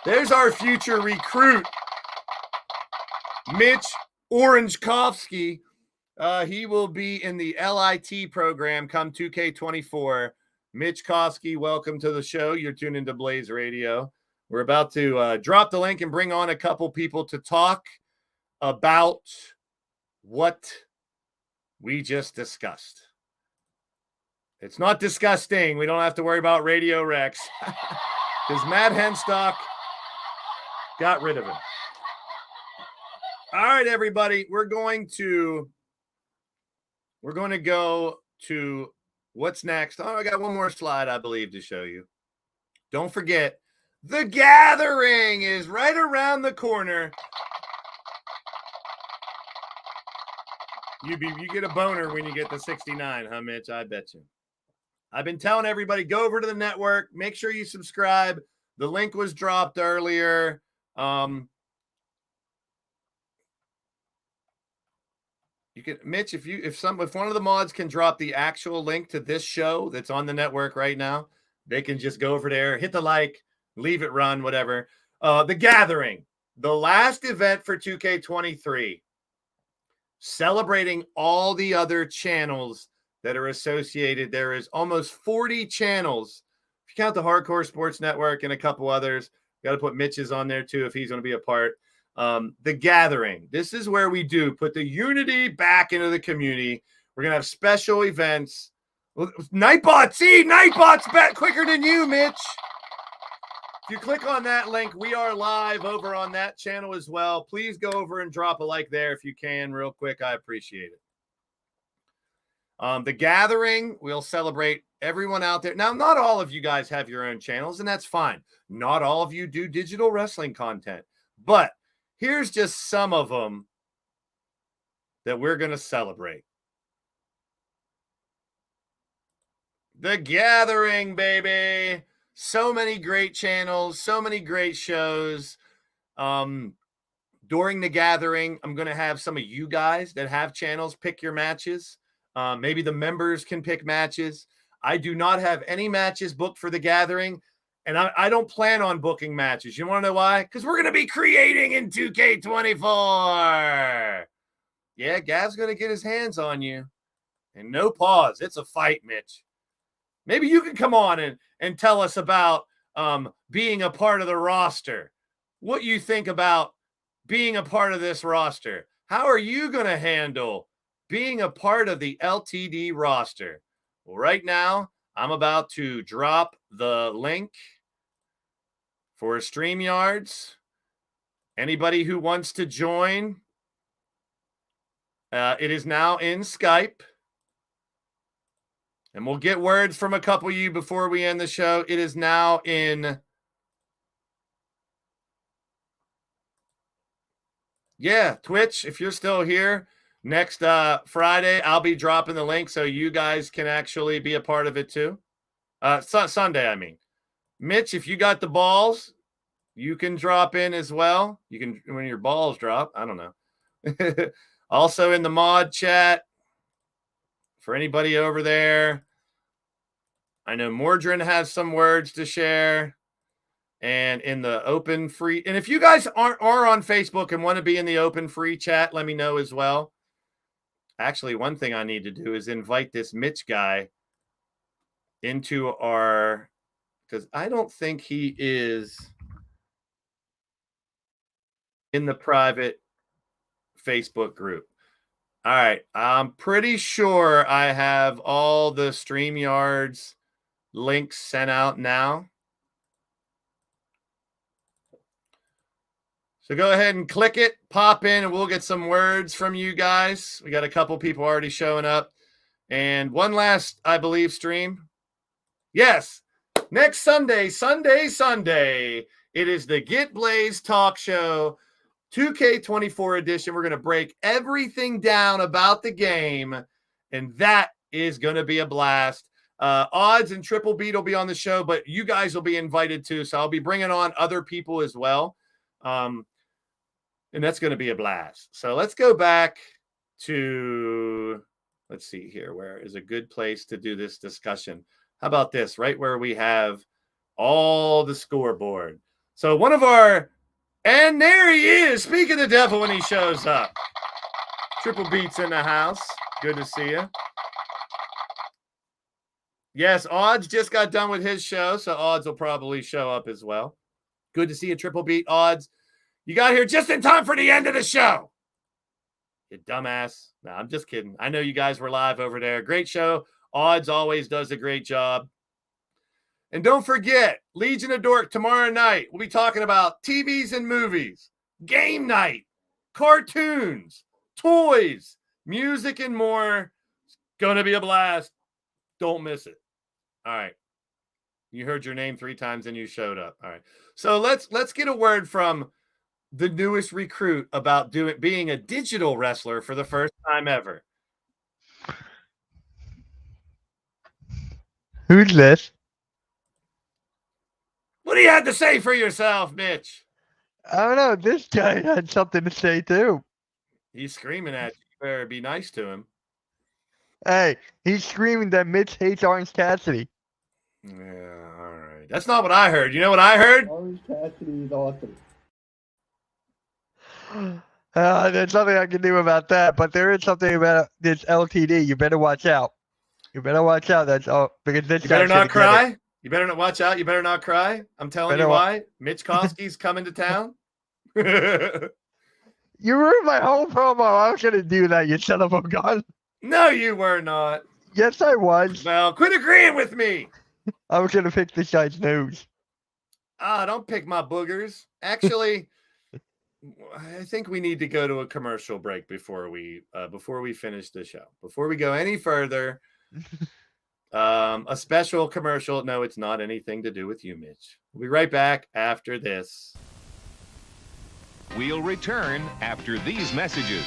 There's our future recruit, Mitch Orangekovsky. He will be in the LIT program come 2K24. Mitch Kofsky, welcome to the show. You're tuned into Blaze Radio. We're about to drop the link and bring on a couple people to talk about what we just discussed. It's not disgusting. We don't have to worry about Radio Rex because Matt Henstock got rid of him. All right, everybody, we're going to go to what's next. Oh, I got one more slide, I believe, to show you. Don't forget, The Gathering is right around the corner. You get a boner when you get to 69, huh, Mitch? I bet you. I've been telling everybody, go over to the network. Make sure you subscribe. The link was dropped earlier. You can, Mitch, if one of the mods can drop the actual link to this show that's on the network right now, they can just go over there, hit the like, leave it run, whatever. The Gathering, the last event for 2K23, celebrating all the other channels that are associated. There is almost 40 channels. If you count the Hardcore Sports Network and a couple others, got to put Mitch's on there too if he's going to be a part. The Gathering. This is where we do put the unity back into the community. We're going to have special events. Nightbot, see, Nightbot's back quicker than you, Mitch. If you click on that link, we are live over on that channel as well. Please go over and drop a like there if you can real quick. I appreciate it. The Gathering, we'll celebrate everyone out there. Now, not all of you guys have your own channels, and that's fine. Not all of you do digital wrestling content, but here's just some of them that we're going to celebrate. The Gathering, baby. So many great channels, so many great shows. During The Gathering, I'm going to have some of you guys that have channels pick your matches. Maybe the members can pick matches. I do not have any matches booked for The Gathering, and I don't plan on booking matches. You want to know why? Because we're going to be creating in 2K24. Yeah, Gav's going to get his hands on you. And no pause. It's a fight, Mitch. Maybe you can come on and tell us about being a part of the roster. What you think about being a part of this roster. How are you going to handle being a part of the LTD roster? Well, right now, I'm about to drop the link for StreamYards. Anybody who wants to join, it is now in Skype. And we'll get words from a couple of you before we end the show. It is now in... Yeah, Twitch, if you're still here, next Friday, I'll be dropping the link so you guys can actually be a part of it too. Sunday, I mean. Mitch, if you got the balls, you can drop in as well. You can, when your balls drop, I don't know. Also in the mod chat, for anybody over there, I know Mordrin has some words to share. And in the open free, and if you guys are on Facebook and want to be in the open free chat, let me know as well. Actually, one thing I need to do is invite this Mitch guy into our, because I don't think he is in the private Facebook group. All right. I'm pretty sure I have all the StreamYards links sent out now. So go ahead and click it, pop in, and we'll get some words from you guys. We got a couple people already showing up. And one last, I believe, stream. Yes, next Sunday, it is the Get Blaised Talk Show, 2K24 edition. We're going to break everything down about the game, and that is going to be a blast. Odds and Triple Beat will be on the show, but you guys will be invited too, so I'll be bringing on other people as well. And that's going to be a blast. So let's go back to, let's see here, where is a good place to do this discussion. How about this, right where we have all the scoreboard. So one of our, and there he is, speak of the devil when he shows up. Triple Beats in the house. Good to see you. Yes, Odds just got done with his show, so Odds will probably show up as well. Good to see you, Triple Beat. Odds, you got here just in time for the end of the show. You dumbass. No, I'm just kidding. I know you guys were live over there. Great show. Odds always does a great job. And don't forget, Legion of Dork tomorrow night. We'll be talking about TVs and movies, game night, cartoons, toys, music, and more. It's going to be a blast. Don't miss it. All right. You heard your name 3 times and you showed up. All right. So let's get a word from the newest recruit about being a digital wrestler for the first time ever. Who's this? What do you have to say for yourself, Mitch? I don't know. This guy had something to say too. He's screaming at you. You better be nice to him. Hey, he's screaming that Mitch hates Orange Cassidy. Yeah, all right. That's not what I heard. You know what I heard? Orange Cassidy is awesome. There's nothing I can do about that, but there is something about this LTD. You better watch out. You better watch out. That's all because this. You better not cry. You better not watch out. You better not cry. I'm telling you why. Mitch Koski's coming to town. You ruined my whole promo. I was gonna do that, you son of a gun. No, you were not. Yes, I was. Well, quit agreeing with me. I was gonna pick this guy's nose. Don't pick my boogers. Actually, I think we need to go to a commercial break before we finish the show. Before we go any further, a special commercial. No, it's not anything to do with you, Mitch. We'll be right back after this. We'll return after these messages.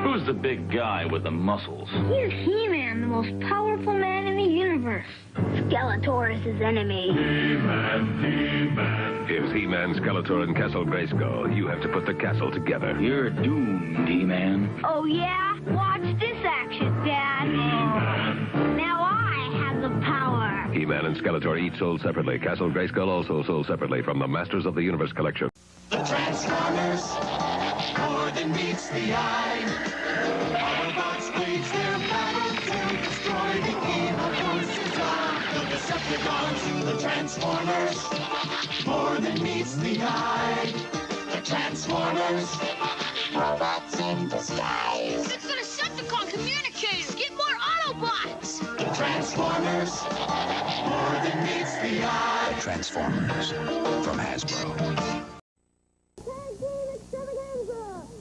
Who's the big guy with the muscles? He's He-Man, the most powerful man in the universe. Skeletor is his enemy. Here's He-Man, Skeletor, and Castle Grayskull. You have to put the castle together. You're doomed, He-Man. Oh, yeah? Watch this action, Dad. Now I have the power. He-Man and Skeletor each sold separately. Castle Grayskull also sold separately from the Masters of the Universe collection. The Transformers. more than meets the eye. Autobots wage their battle to destroy the evil forces of the Decepticons, the Transformers, more than meets the eye. The Transformers, robots in disguise. It's the Decepticon communicators. Get more Autobots. The Transformers, more than meets the eye. The Transformers from Hasbro.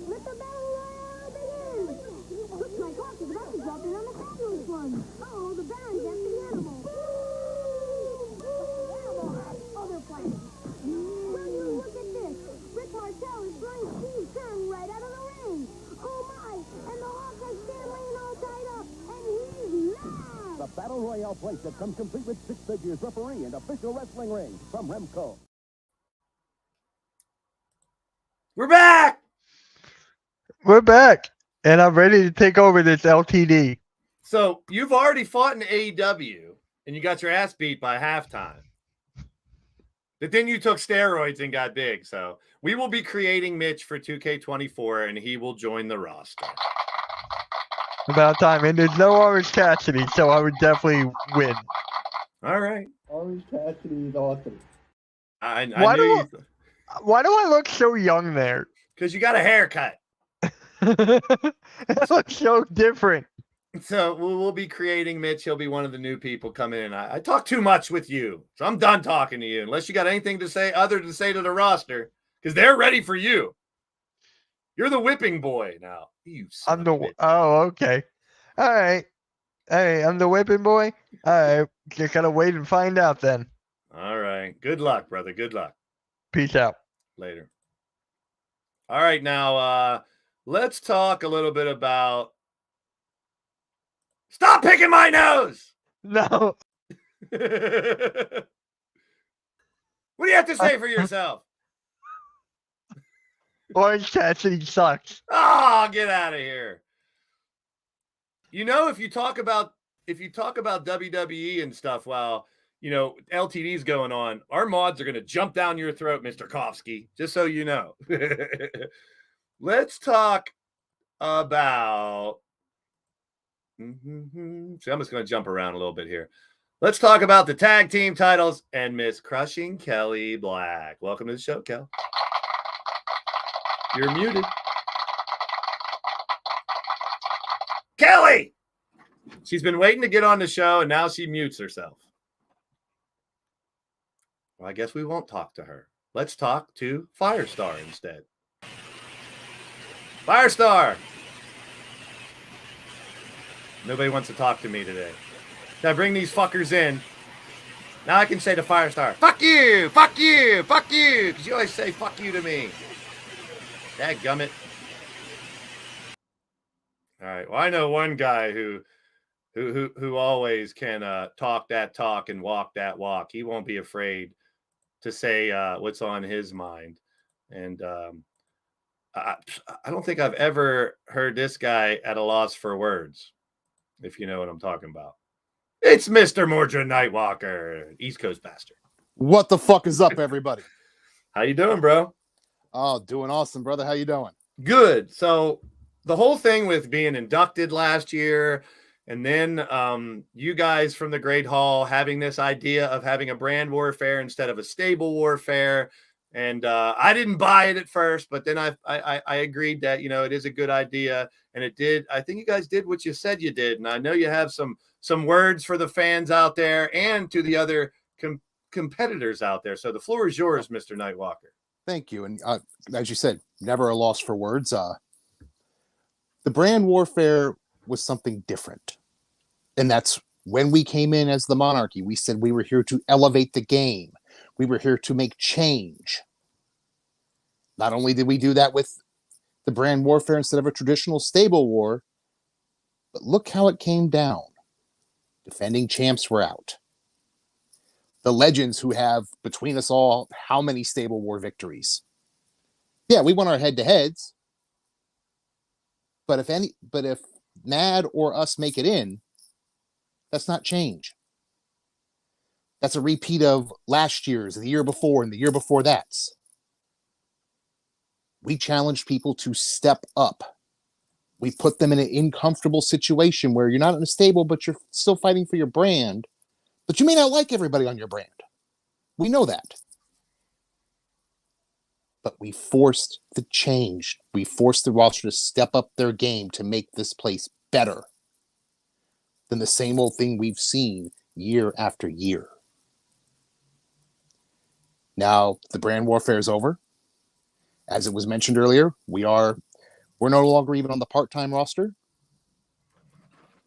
Let the battle royale begin! Looks like Hawk is about to drop in on the fabulous one. Oh, the Baron's after the animal. Other planet. Will you look at this? Rick Martel is throwing Steve Kern right out of the ring. Oh my! And the Hawk has Stan Lane all tied up, and he's mad! The Battle Royale playset comes complete with 6 figures, referee, and official wrestling ring from Remco. We're back! We're back, and I'm ready to take over this LTD. So you've already fought in AEW, and you got your ass beat by halftime. But then you took steroids and got big. So we will be creating Mitch for 2K24, and he will join the roster. About time, and there's no Orange Cassidy, so I would definitely win. All right. Orange Cassidy is awesome. Why do I look so young there? Because you got a haircut. It looks so different. So we'll be creating Mitch. He'll be one of the new people coming in. I talk too much with you, so I'm done talking to you. Unless you got anything to say other to say to the roster, because they're ready for you. You're the whipping boy now. I'm the okay. All right. Hey, I'm the whipping boy. All right, just gotta wait and find out then. All right. Good luck, brother. Good luck. Peace out. Later. All right, now let's talk a little bit about. Stop picking my nose! No. What do you have to say for yourself? Orange Cassidy sucks. Oh, get out of here. You know, if you talk about WWE and stuff while, you know, LTD's going on, our mods are going to jump down your throat, Mr. Kofsky, just so you know. Let's talk about See, I'm just going to jump around a little bit here. Let's talk about the tag team titles and Miss Crushing Kelly Black. Welcome to the show, Kel. You're muted. Kelly! She's been waiting to get on the show, and now she mutes herself. Well, I guess we won't talk to her. Let's talk to Firestar instead. Firestar! Nobody wants to talk to me today. Can I bring these fuckers in? Now I can say to Firestar, fuck you, fuck you, fuck you, because you always say fuck you to me. Dadgummit. All right. Well, I know one guy who always can talk that talk and walk that walk. He won't be afraid to say what's on his mind. And I don't think I've ever heard this guy at a loss for words, if you know what I'm talking about. It's Mr. Mordred Nightwalker, East Coast bastard. What the fuck is up, everybody? How you doing, bro? Oh, doing awesome, brother. How you doing? Good. So the whole thing with being inducted last year, and then you guys from the Great Hall having this idea of having a brand warfare instead of a stable warfare. And I didn't buy it at first, but then I agreed that, you know, it is a good idea. And it did. I think you guys did what you said you did. And I know you have some words for the fans out there and to the other competitors out there. So the floor is yours, Mr. Nightwalker. Thank you. And as you said, never a loss for words. The brand warfare was something different. And that's when we came in as the Monarchy. We said we were here to elevate the game. We were here to make change. Not only did we do that with the brand warfare instead of a traditional stable war, but look how it came down. Defending champs were out. The legends who have, between us all, how many stable war victories? Yeah, we won our head-to-heads. But if M.A.D or us make it in, that's not change. That's a repeat of last year's, the year before, and the year before that. We challenged people to step up. We put them in an uncomfortable situation where you're not in a stable, but you're still fighting for your brand. But you may not like everybody on your brand. We know that. But we forced the change. We forced the roster to step up their game to make this place better than the same old thing we've seen year after year. Now, the brand warfare is over. As it was mentioned earlier, we're no longer even on the part-time roster.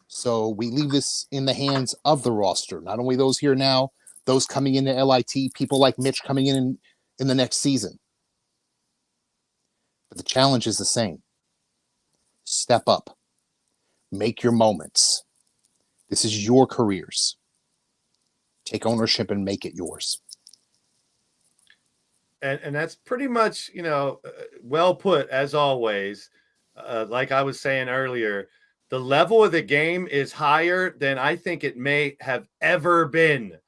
So we leave this in the hands of the roster. Not only those here now, those coming into LIT, people like Mitch coming in the next season. But the challenge is the same. Step up. Make your moments. This is your careers. Take ownership and make it yours. And that's pretty much, well put, as always. Like I was saying earlier, the level of the game is higher than I think it may have ever been.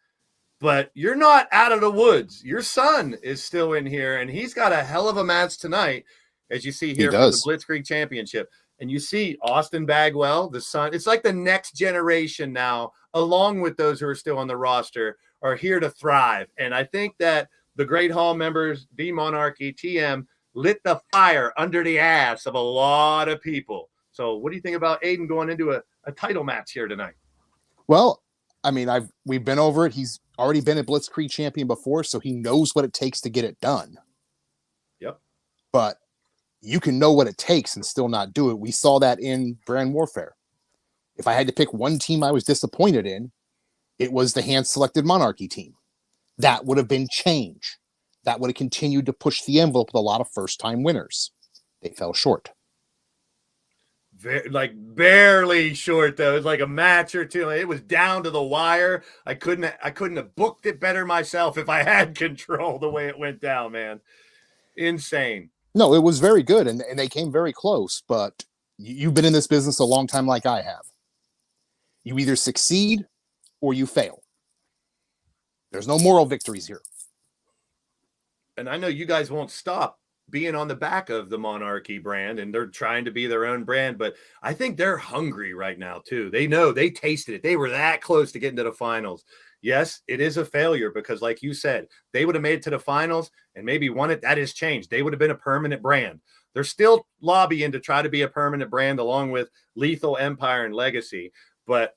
But you're not out of the woods. Your son is still in here, and he's got a hell of a match tonight, as you see here for the BLITZKRIEG Championship. And you see Austin Bagwell, the son. It's like the next generation now, along with those who are still on the roster, are here to thrive. And I think that the Great Hall members, B Monarchy, TM, lit the fire under the ass of a lot of people. So what do you think about Aiden going into a title match here tonight? Well, I mean, we've been over it. He's already been a BLITZKRIEG champion before, so he knows what it takes to get it done. Yep. But you can know what it takes and still not do it. We saw that in brand warfare. If I had to pick one team I was disappointed in, it was the hand-selected Monarchy team. That would have been change. That would have continued to push the envelope with a lot of first-time winners. They fell short. Barely short, though. It was like a match or two. It was down to the wire. I couldn't have booked it better myself if I had control the way it went down, man. Insane. No, it was very good, and they came very close, but you've been in this business a long time like I have. You either succeed or you fail. There's no moral victories here. And I know you guys won't stop being on the back of the Monarchy brand, and they're trying to be their own brand, but I think they're hungry right now too. They know, they tasted it. They were that close to getting to the finals. Yes, it is a failure because like you said, they would have made it to the finals and maybe won it. That has changed. They would have been a permanent brand. They're still lobbying to try to be a permanent brand along with Lethal Empire and Legacy, but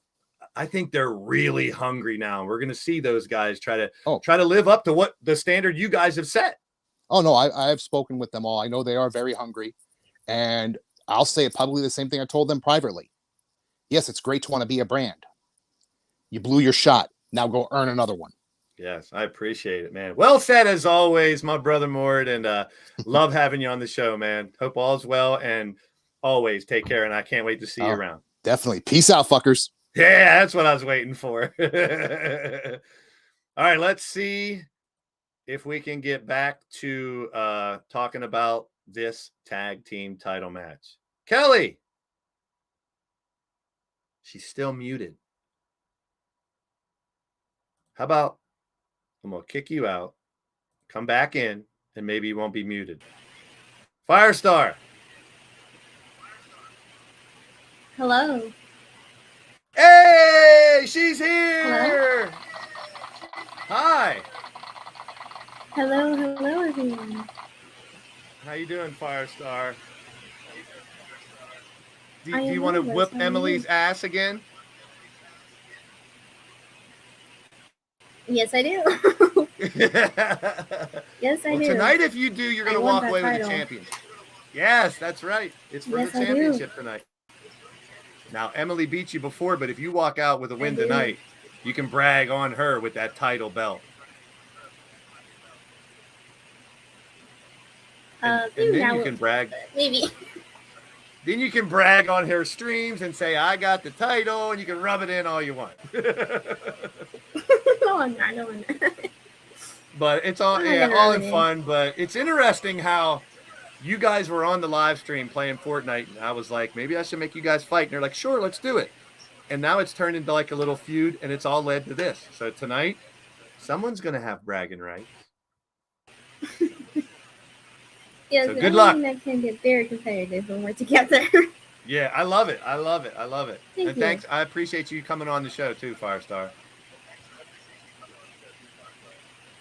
I think they're really hungry now. We're going to see those guys try to live up to what the standard you guys have set. Oh, no, I have spoken with them all. I know they are very hungry. And I'll say publicly the same thing I told them privately. Yes, it's great to want to be a brand. You blew your shot. Now go earn another one. Yes, I appreciate it, man. Well said, as always, my brother Mort, and love having you on the show, man. Hope all's well, and always take care, and I can't wait to see you around. Definitely. Peace out, fuckers. Yeah, that's what I was waiting for. All right, let's see if we can get back to talking about this tag team title match. Kelly. She's still muted. How about I'm going to kick you out, come back in, and maybe you won't be muted. Firestar. Hello. Hey, she's here. Hello? Hi. Hello, everyone. How you doing, Firestar? Do I you am want to nervous. whip I'm Emily's nervous. ass again? Yes, I do. Yes, I do. Tonight, if you do, you're going to walk away with the championship. Yes, that's right. It's for Yes, the I do. championship tonight. Now, Emily beat you before, but if you walk out with a win do. tonight, you can brag on her with that title belt. And then you can brag. Maybe. Then you can brag on her streams and say, I got the title, and you can rub it in all you want. No, I'm not. But it's all, all in fun. But it's interesting how you guys were on the live stream playing Fortnite, and I was like, maybe I should make you guys fight. And they're like, sure, let's do it. And now it's turned into like a little feud, and it's all led to this. So tonight, someone's going to have bragging rights. Yes, So the good only luck. thing that can get very competitive when we're together. Yeah, I love it. I love it. I love it. Thank And you. thanks. I appreciate you coming on the show too, Firestar.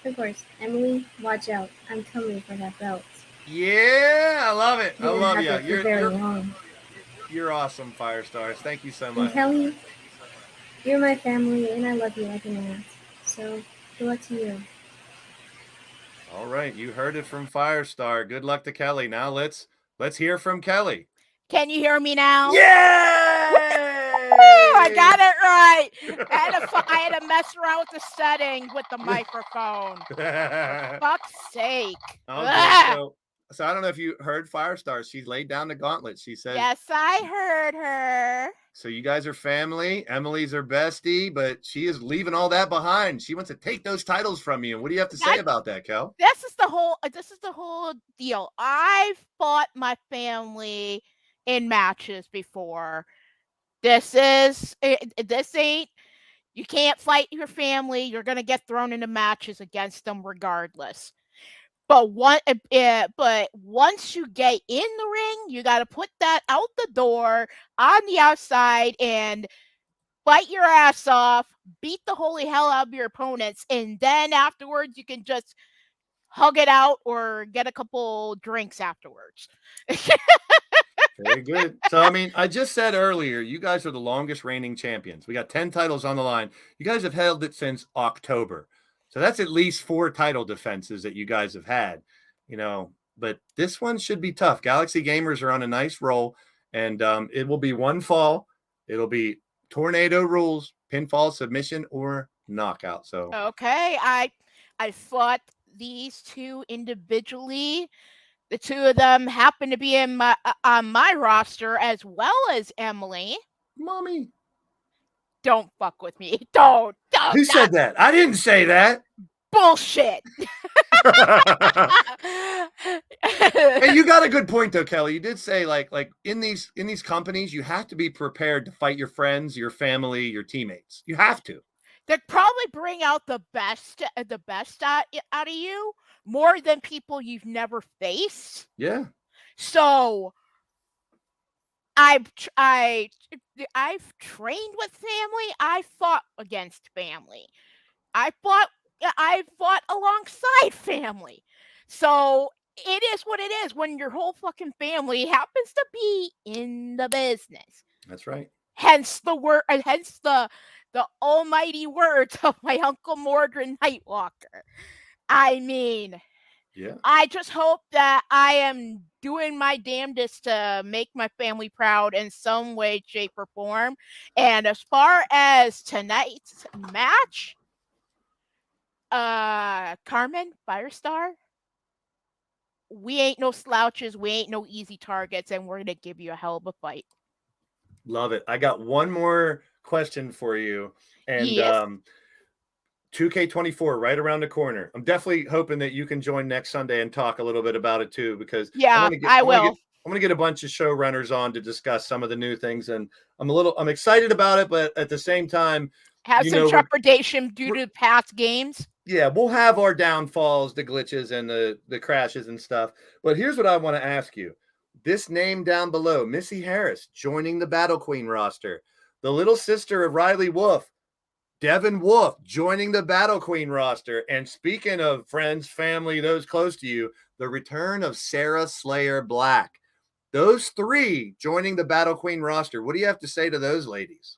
Of course, Emily, watch out. I'm coming for that belt. Yeah, I love it. I You're love gonna you. have it for very long. You're awesome, Firestars. Thank you so And much. Kelly, you're my family, and I love you like an aunt. So, good luck to you. All right, you heard it from Firestar. Good luck to Kelly. Now let's hear from Kelly. Can you hear me now? Yeah! I got it right. I had to mess around with the settings with the microphone. For fuck's sake. Okay, so I don't know if you heard Firestar. She laid down the gauntlet. She said, yes, I heard her. So you guys are family. Emily's her bestie, but she is leaving all that behind. She wants to take those titles from you. And what do you have to say about that, Kel? This is the whole deal. I've fought my family in matches before. This ain't, you can't fight your family. You're going to get thrown into matches against them regardless. But once you get in the ring, you got to put that out the door on the outside and fight your ass off, beat the holy hell out of your opponents, and then afterwards you can just hug it out or get a couple drinks afterwards. Very good. So, I mean, I just said earlier, you guys are the longest reigning champions. We got 10 titles on the line. You guys have held it since October. So that's at least 4 title defenses that you guys have had, but this one should be tough. Galaxy Gamers are on a nice roll, and it will be one fall. It'll be tornado rules, pinfall, submission, or knockout. So okay, I fought these two individually. The two of them happen to be on my roster as well as Emily. Mommy. Don't fuck with me. Don't. Who said that? I didn't say that. Bullshit. Hey, you got a good point though, Kelly. You did say like in these companies, you have to be prepared to fight your friends, your family, your teammates. You have to. They probably bring out the best out of you more than people you've never faced. Yeah. So I've trained with family. I fought against family. I fought alongside family. So it is what it is when your whole fucking family happens to be in the business. That's right. Hence the almighty words of my Uncle Mordred Nightwalker. I mean, yeah. I just hope that I am doing my damnedest to make my family proud in some way, shape, or form. And as far as tonight's match, Carmen, Firestar, we ain't no slouches, we ain't no easy targets, and we're gonna give you a hell of a fight. Love it. I got one more question for you. And yes. 2K24 right around the corner. I'm definitely hoping that you can join next Sunday and talk a little bit about it too, because I will. I'm going to get a bunch of showrunners on to discuss some of the new things, and I'm excited about it, but at the same time, have some trepidation due to past games. Yeah, we'll have our downfalls, the glitches, and the crashes and stuff. But here's what I want to ask you. This name down below, Missy Harris, joining the Battle Queen roster. The little sister of Riley Wolf, Devin Wolf, joining the Battle Queen roster. And speaking of friends, family, those close to you, the return of Sarah Slayer Black. Those 3 joining the Battle Queen roster. What do you have to say to those ladies?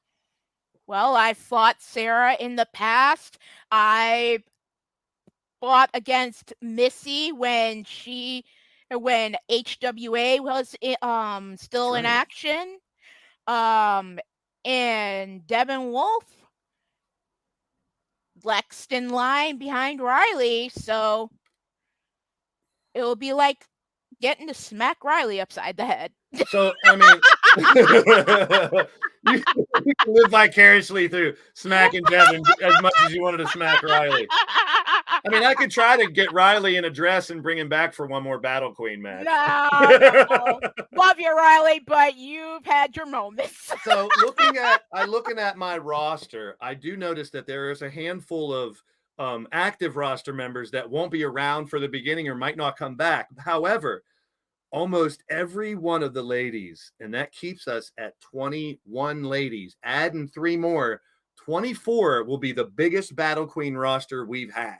Well, I fought Sarah in the past. I fought against Missy when HWA was still in action. And Devin Wolf flexed in line behind Riley, so it'll be like getting to smack Riley upside the head. So, I mean, you can live vicariously through smacking Devin as much as you wanted to smack Riley. I mean, I could try to get Riley in a dress and bring him back for one more Battle Queen match. No. Love you, Riley, but you've had your moments. So looking at my roster, I do notice that there is a handful of active roster members that won't be around for the beginning or might not come back. However, almost every one of the ladies, and that keeps us at 21 ladies. Adding 3 more, 24 will be the biggest Battle Queen roster we've had.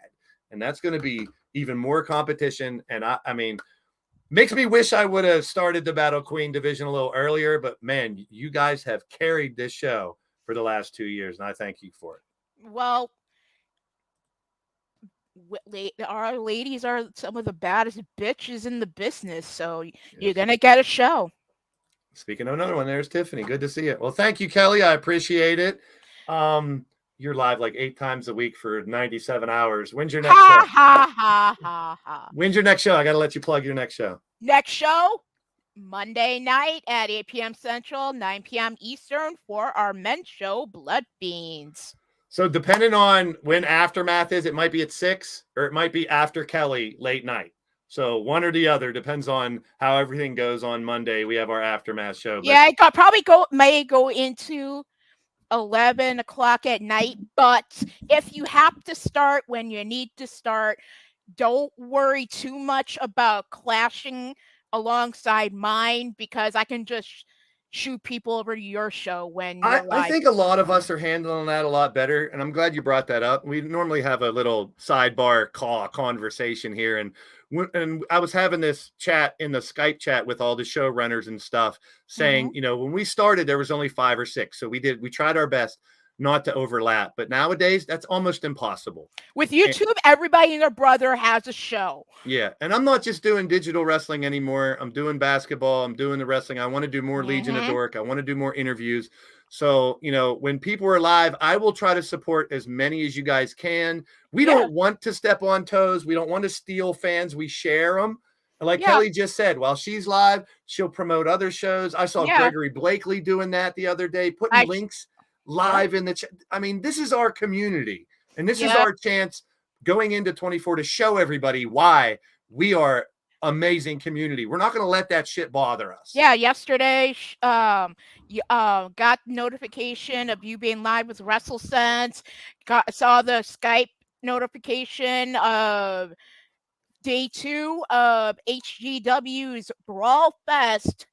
And that's going to be even more competition. And I mean, makes me wish I would have started the Battle Queen division a little earlier, but man, you guys have carried this show for the last 2 years, and I thank you for it. Well, our ladies are some of the baddest bitches in the business, so you're gonna get a show. Speaking of another one, there's Tiffany. Good to see you. Well, thank you, Kelly. I appreciate it. You're live like 8 times a week for 97 hours. When's your next show? Ha. When's your next show? I got to let you plug your next show. Next show, Monday night at 8 p.m. Central, 9 p.m. Eastern for our men's show, Blood Beans. So depending on when Aftermath is, it might be at 6 or it might be after Kelly late night. So one or the other depends on how everything goes on Monday. We have our Aftermath show. Yeah, it may go into 11 o'clock at night, but if you have to start when you need to start, don't worry too much about clashing alongside mine, because I can just shoot people over to your show when you're I think a lot of us are handling that a lot better, and I'm glad you brought that up. We normally have a little sidebar conversation here, and I was having this chat in the Skype chat with all the showrunners and stuff, saying, you know, when we started, there was only 5 or 6. So we tried our best not to overlap. But nowadays, that's almost impossible. With YouTube, everybody and their brother has a show. Yeah. And I'm not just doing digital wrestling anymore. I'm doing basketball. I'm doing the wrestling. I want to do more Legion of Dork. I want to do more interviews. So, you know, when people are live, I will try to support as many as you guys can. We don't want to step on toes. We don't want to steal fans. We share them. And like Kelly just said, while she's live, she'll promote other shows. I saw Gregory Blakely doing that the other day, putting links live in the chat. I mean, this is our community. And this is our chance going into 24 to show everybody why we are amazing community. We're not going to let that shit bother us. Yeah, yesterday, got notification of you being live with WrestleSense. Saw the Skype notification of day 2 of HGW's Brawl Fest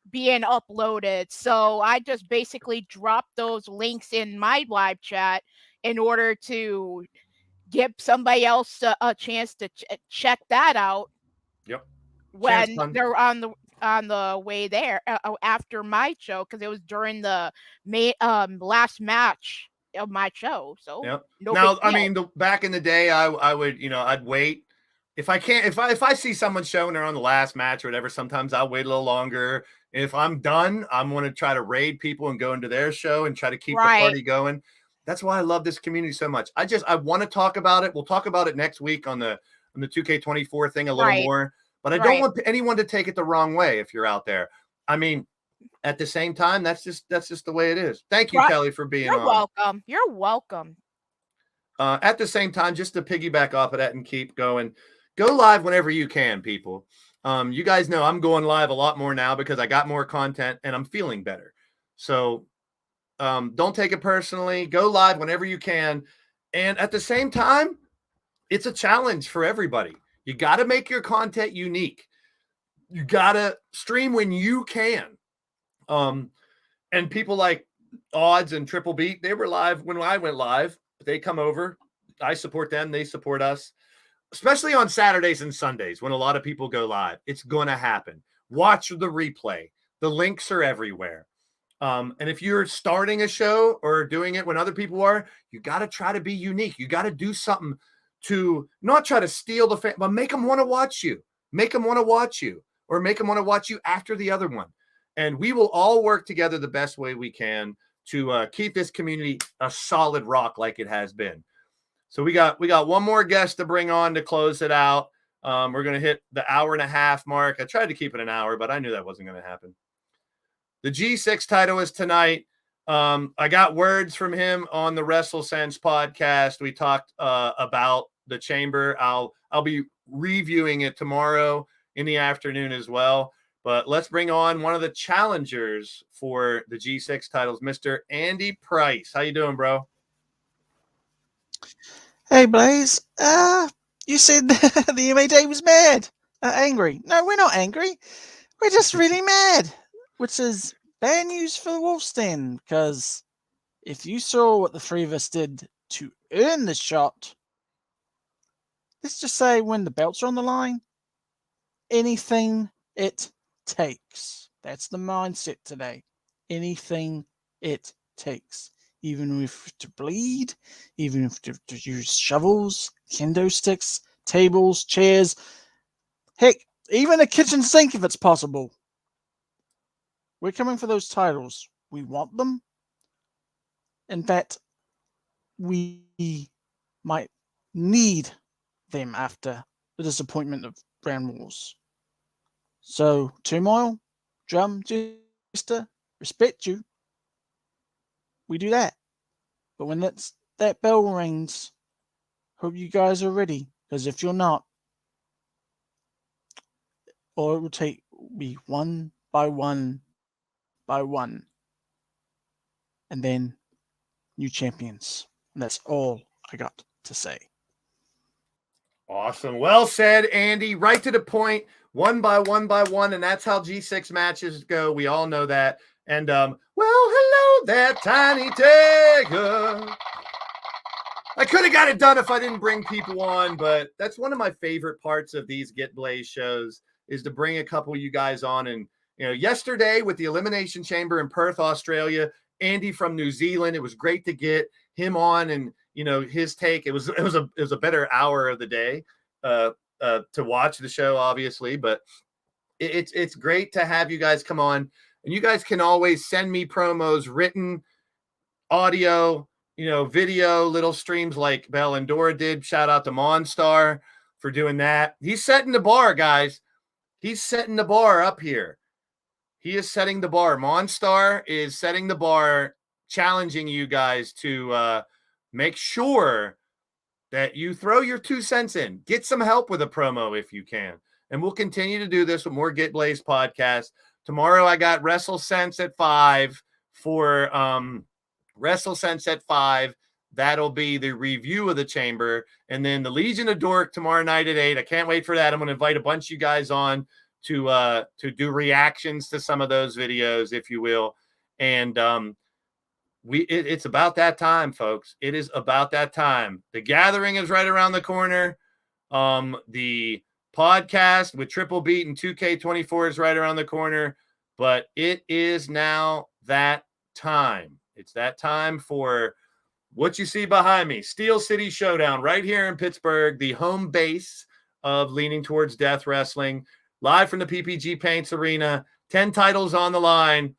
being uploaded. So I just basically dropped those links in my live chat in order to give somebody else a chance to check that out. Yep. When they're on the way there after my show, because it was during the last match of my show. So now, I mean, back in the day, I would, you know, I'd wait. If I can't, if I see someone showing they're on the last match or whatever, sometimes I'll wait a little longer. And if I'm done, I'm going to try to raid people and go into their show and try to keep the party going. That's why I love this community so much. I want to talk about it. We'll talk about it next week on the 2K24 thing a little more. But I don't want anyone to take it the wrong way if you're out there. I mean, at the same time, that's just the way it is. Thank you, Kelly, for being on. You're welcome. You're welcome. At the same time, just to piggyback off of that and keep going, go live whenever you can, people. You guys know I'm going live a lot more now because I got more content and I'm feeling better. So don't take it personally. Go live whenever you can. And at the same time, it's a challenge for everybody. You got to make your content unique. You got to stream when you can. And people like Odds and Triple Beat, they were live when I went live. They come over. I support them. They support us. Especially on Saturdays and Sundays when a lot of people go live. It's going to happen. Watch the replay. The links are everywhere. And if you're starting a show or doing it when other people are, you got to try to be unique. You got to do something to not try to steal the fan, but make them want to watch you. Make them want to watch you, or make them want to watch you after the other one. And we will all work together the best way we can to keep this community a solid rock like it has been. So we got one more guest to bring on to close it out. We're going to hit the 1.5 hour mark. I tried to keep it an hour, but I knew that wasn't going to happen. The G6 title is tonight. I got words from him on the WrestleSense podcast. We talked about the chamber. I'll be reviewing it tomorrow in the afternoon as well. But let's bring on one of the challengers for the G6 titles, Mr. Andy Price. How you doing, bro? Hey, Blaze. You said the M.A.D was mad. Angry. No, we're not angry. We're just really mad, which is bad news for the Wolf's Den, because if you saw what the three of us did to earn the shot, let's just say when the belts are on the line, anything it takes. That's the mindset today. Anything it takes. Even if to bleed, even if to use shovels, kendo sticks, tables, chairs, heck, even a kitchen sink if it's possible. We're coming for those titles. We want them. In fact, we might need them after the disappointment of Brand Wars. So, Turmoil, Drum, Jester, respect you. We do that. But when that bell rings, hope you guys are ready. Because if you're not, or it will take me one by one by one. And then new champions. And that's all I got to say. Awesome. Well said, Andy. Right to the point. One by one by one. And that's how G6 matches go. We all know that. And, well, hello there, Tiny Tiger. I could have got it done if I didn't bring people on, but that's one of my favorite parts of these Get Blaised shows is to bring a couple of you guys on. And, you know, yesterday with the Elimination Chamber in Perth, Australia, Andy from New Zealand, it was great to get him on and, you know, his take. It was a better hour of the day to watch the show, obviously, but it's great to have you guys come on. And you guys can always send me promos, written, audio, you know, video, little streams like Bell and Dora did. Shout out to Monstar for doing that. He's setting the bar, guys. He's setting the bar up here. He is setting the bar. Monstar is setting the bar, challenging you guys to make sure that you throw your 2 cents in. Get some help with a promo if you can. And we'll continue to do this with more Get Blaised podcasts. Tomorrow I got WrestleSense at 5 for WrestleSense at 5. That'll be the review of the chamber. And then the Legion of Dork tomorrow night at 8. I can't wait for that. I'm going to invite a bunch of you guys on to do reactions to some of those videos, if you will. And it's about that time, folks. It is about that time. The gathering is right around the corner. The podcast with Triple Beat and 2K24 is right around the corner, but it is now that time. It's that time for what you see behind me, Steel City Showdown right here in Pittsburgh, the home base of Leaning Towards Death Wrestling, live from the PPG Paints Arena, 10 titles on the line,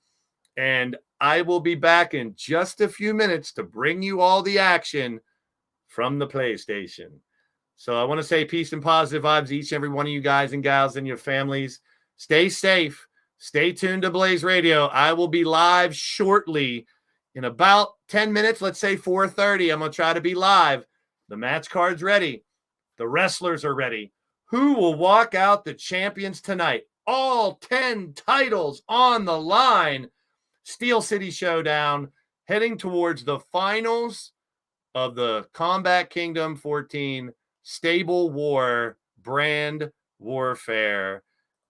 and I will be back in just a few minutes to bring you all the action from the PlayStation. So I want to say peace and positive vibes to each and every one of you guys and gals and your families. Stay safe. Stay tuned to Blaze Radio. I will be live shortly in about 10 minutes. Let's say 4:30. I'm going to try to be live. The match card's ready. The wrestlers are ready. Who will walk out the champions tonight? All 10 titles on the line. Steel City Showdown heading towards the finals of the Combat Kingdom 14 Stable War Brand Warfare.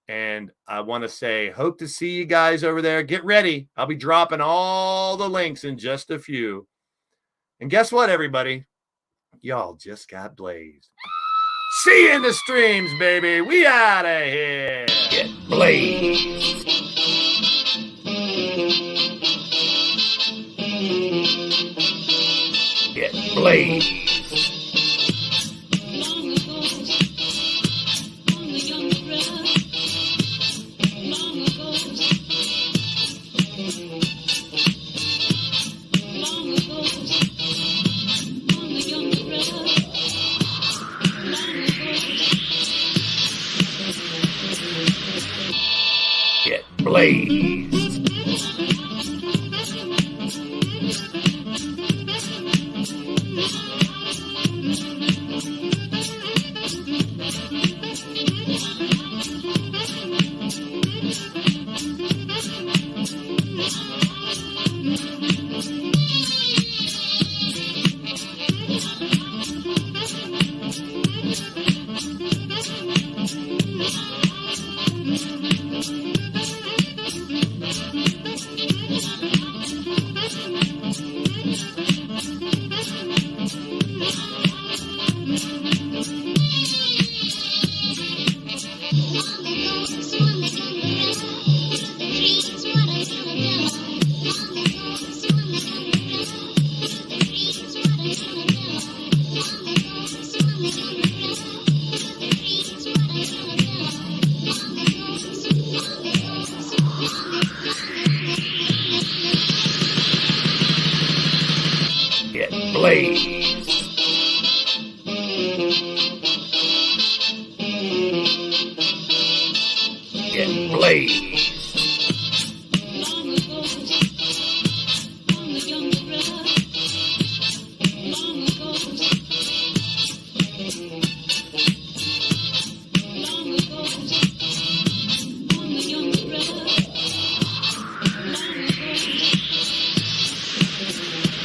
And I want to say, hope to see you guys over there. Get ready. I'll be dropping all the links in just a few. And guess what, everybody? Y'all just got blazed. See you in the streams, baby. We out of here. Get blazed. Get blazed. Blaised. Thank you. Get blazed. Get blazed.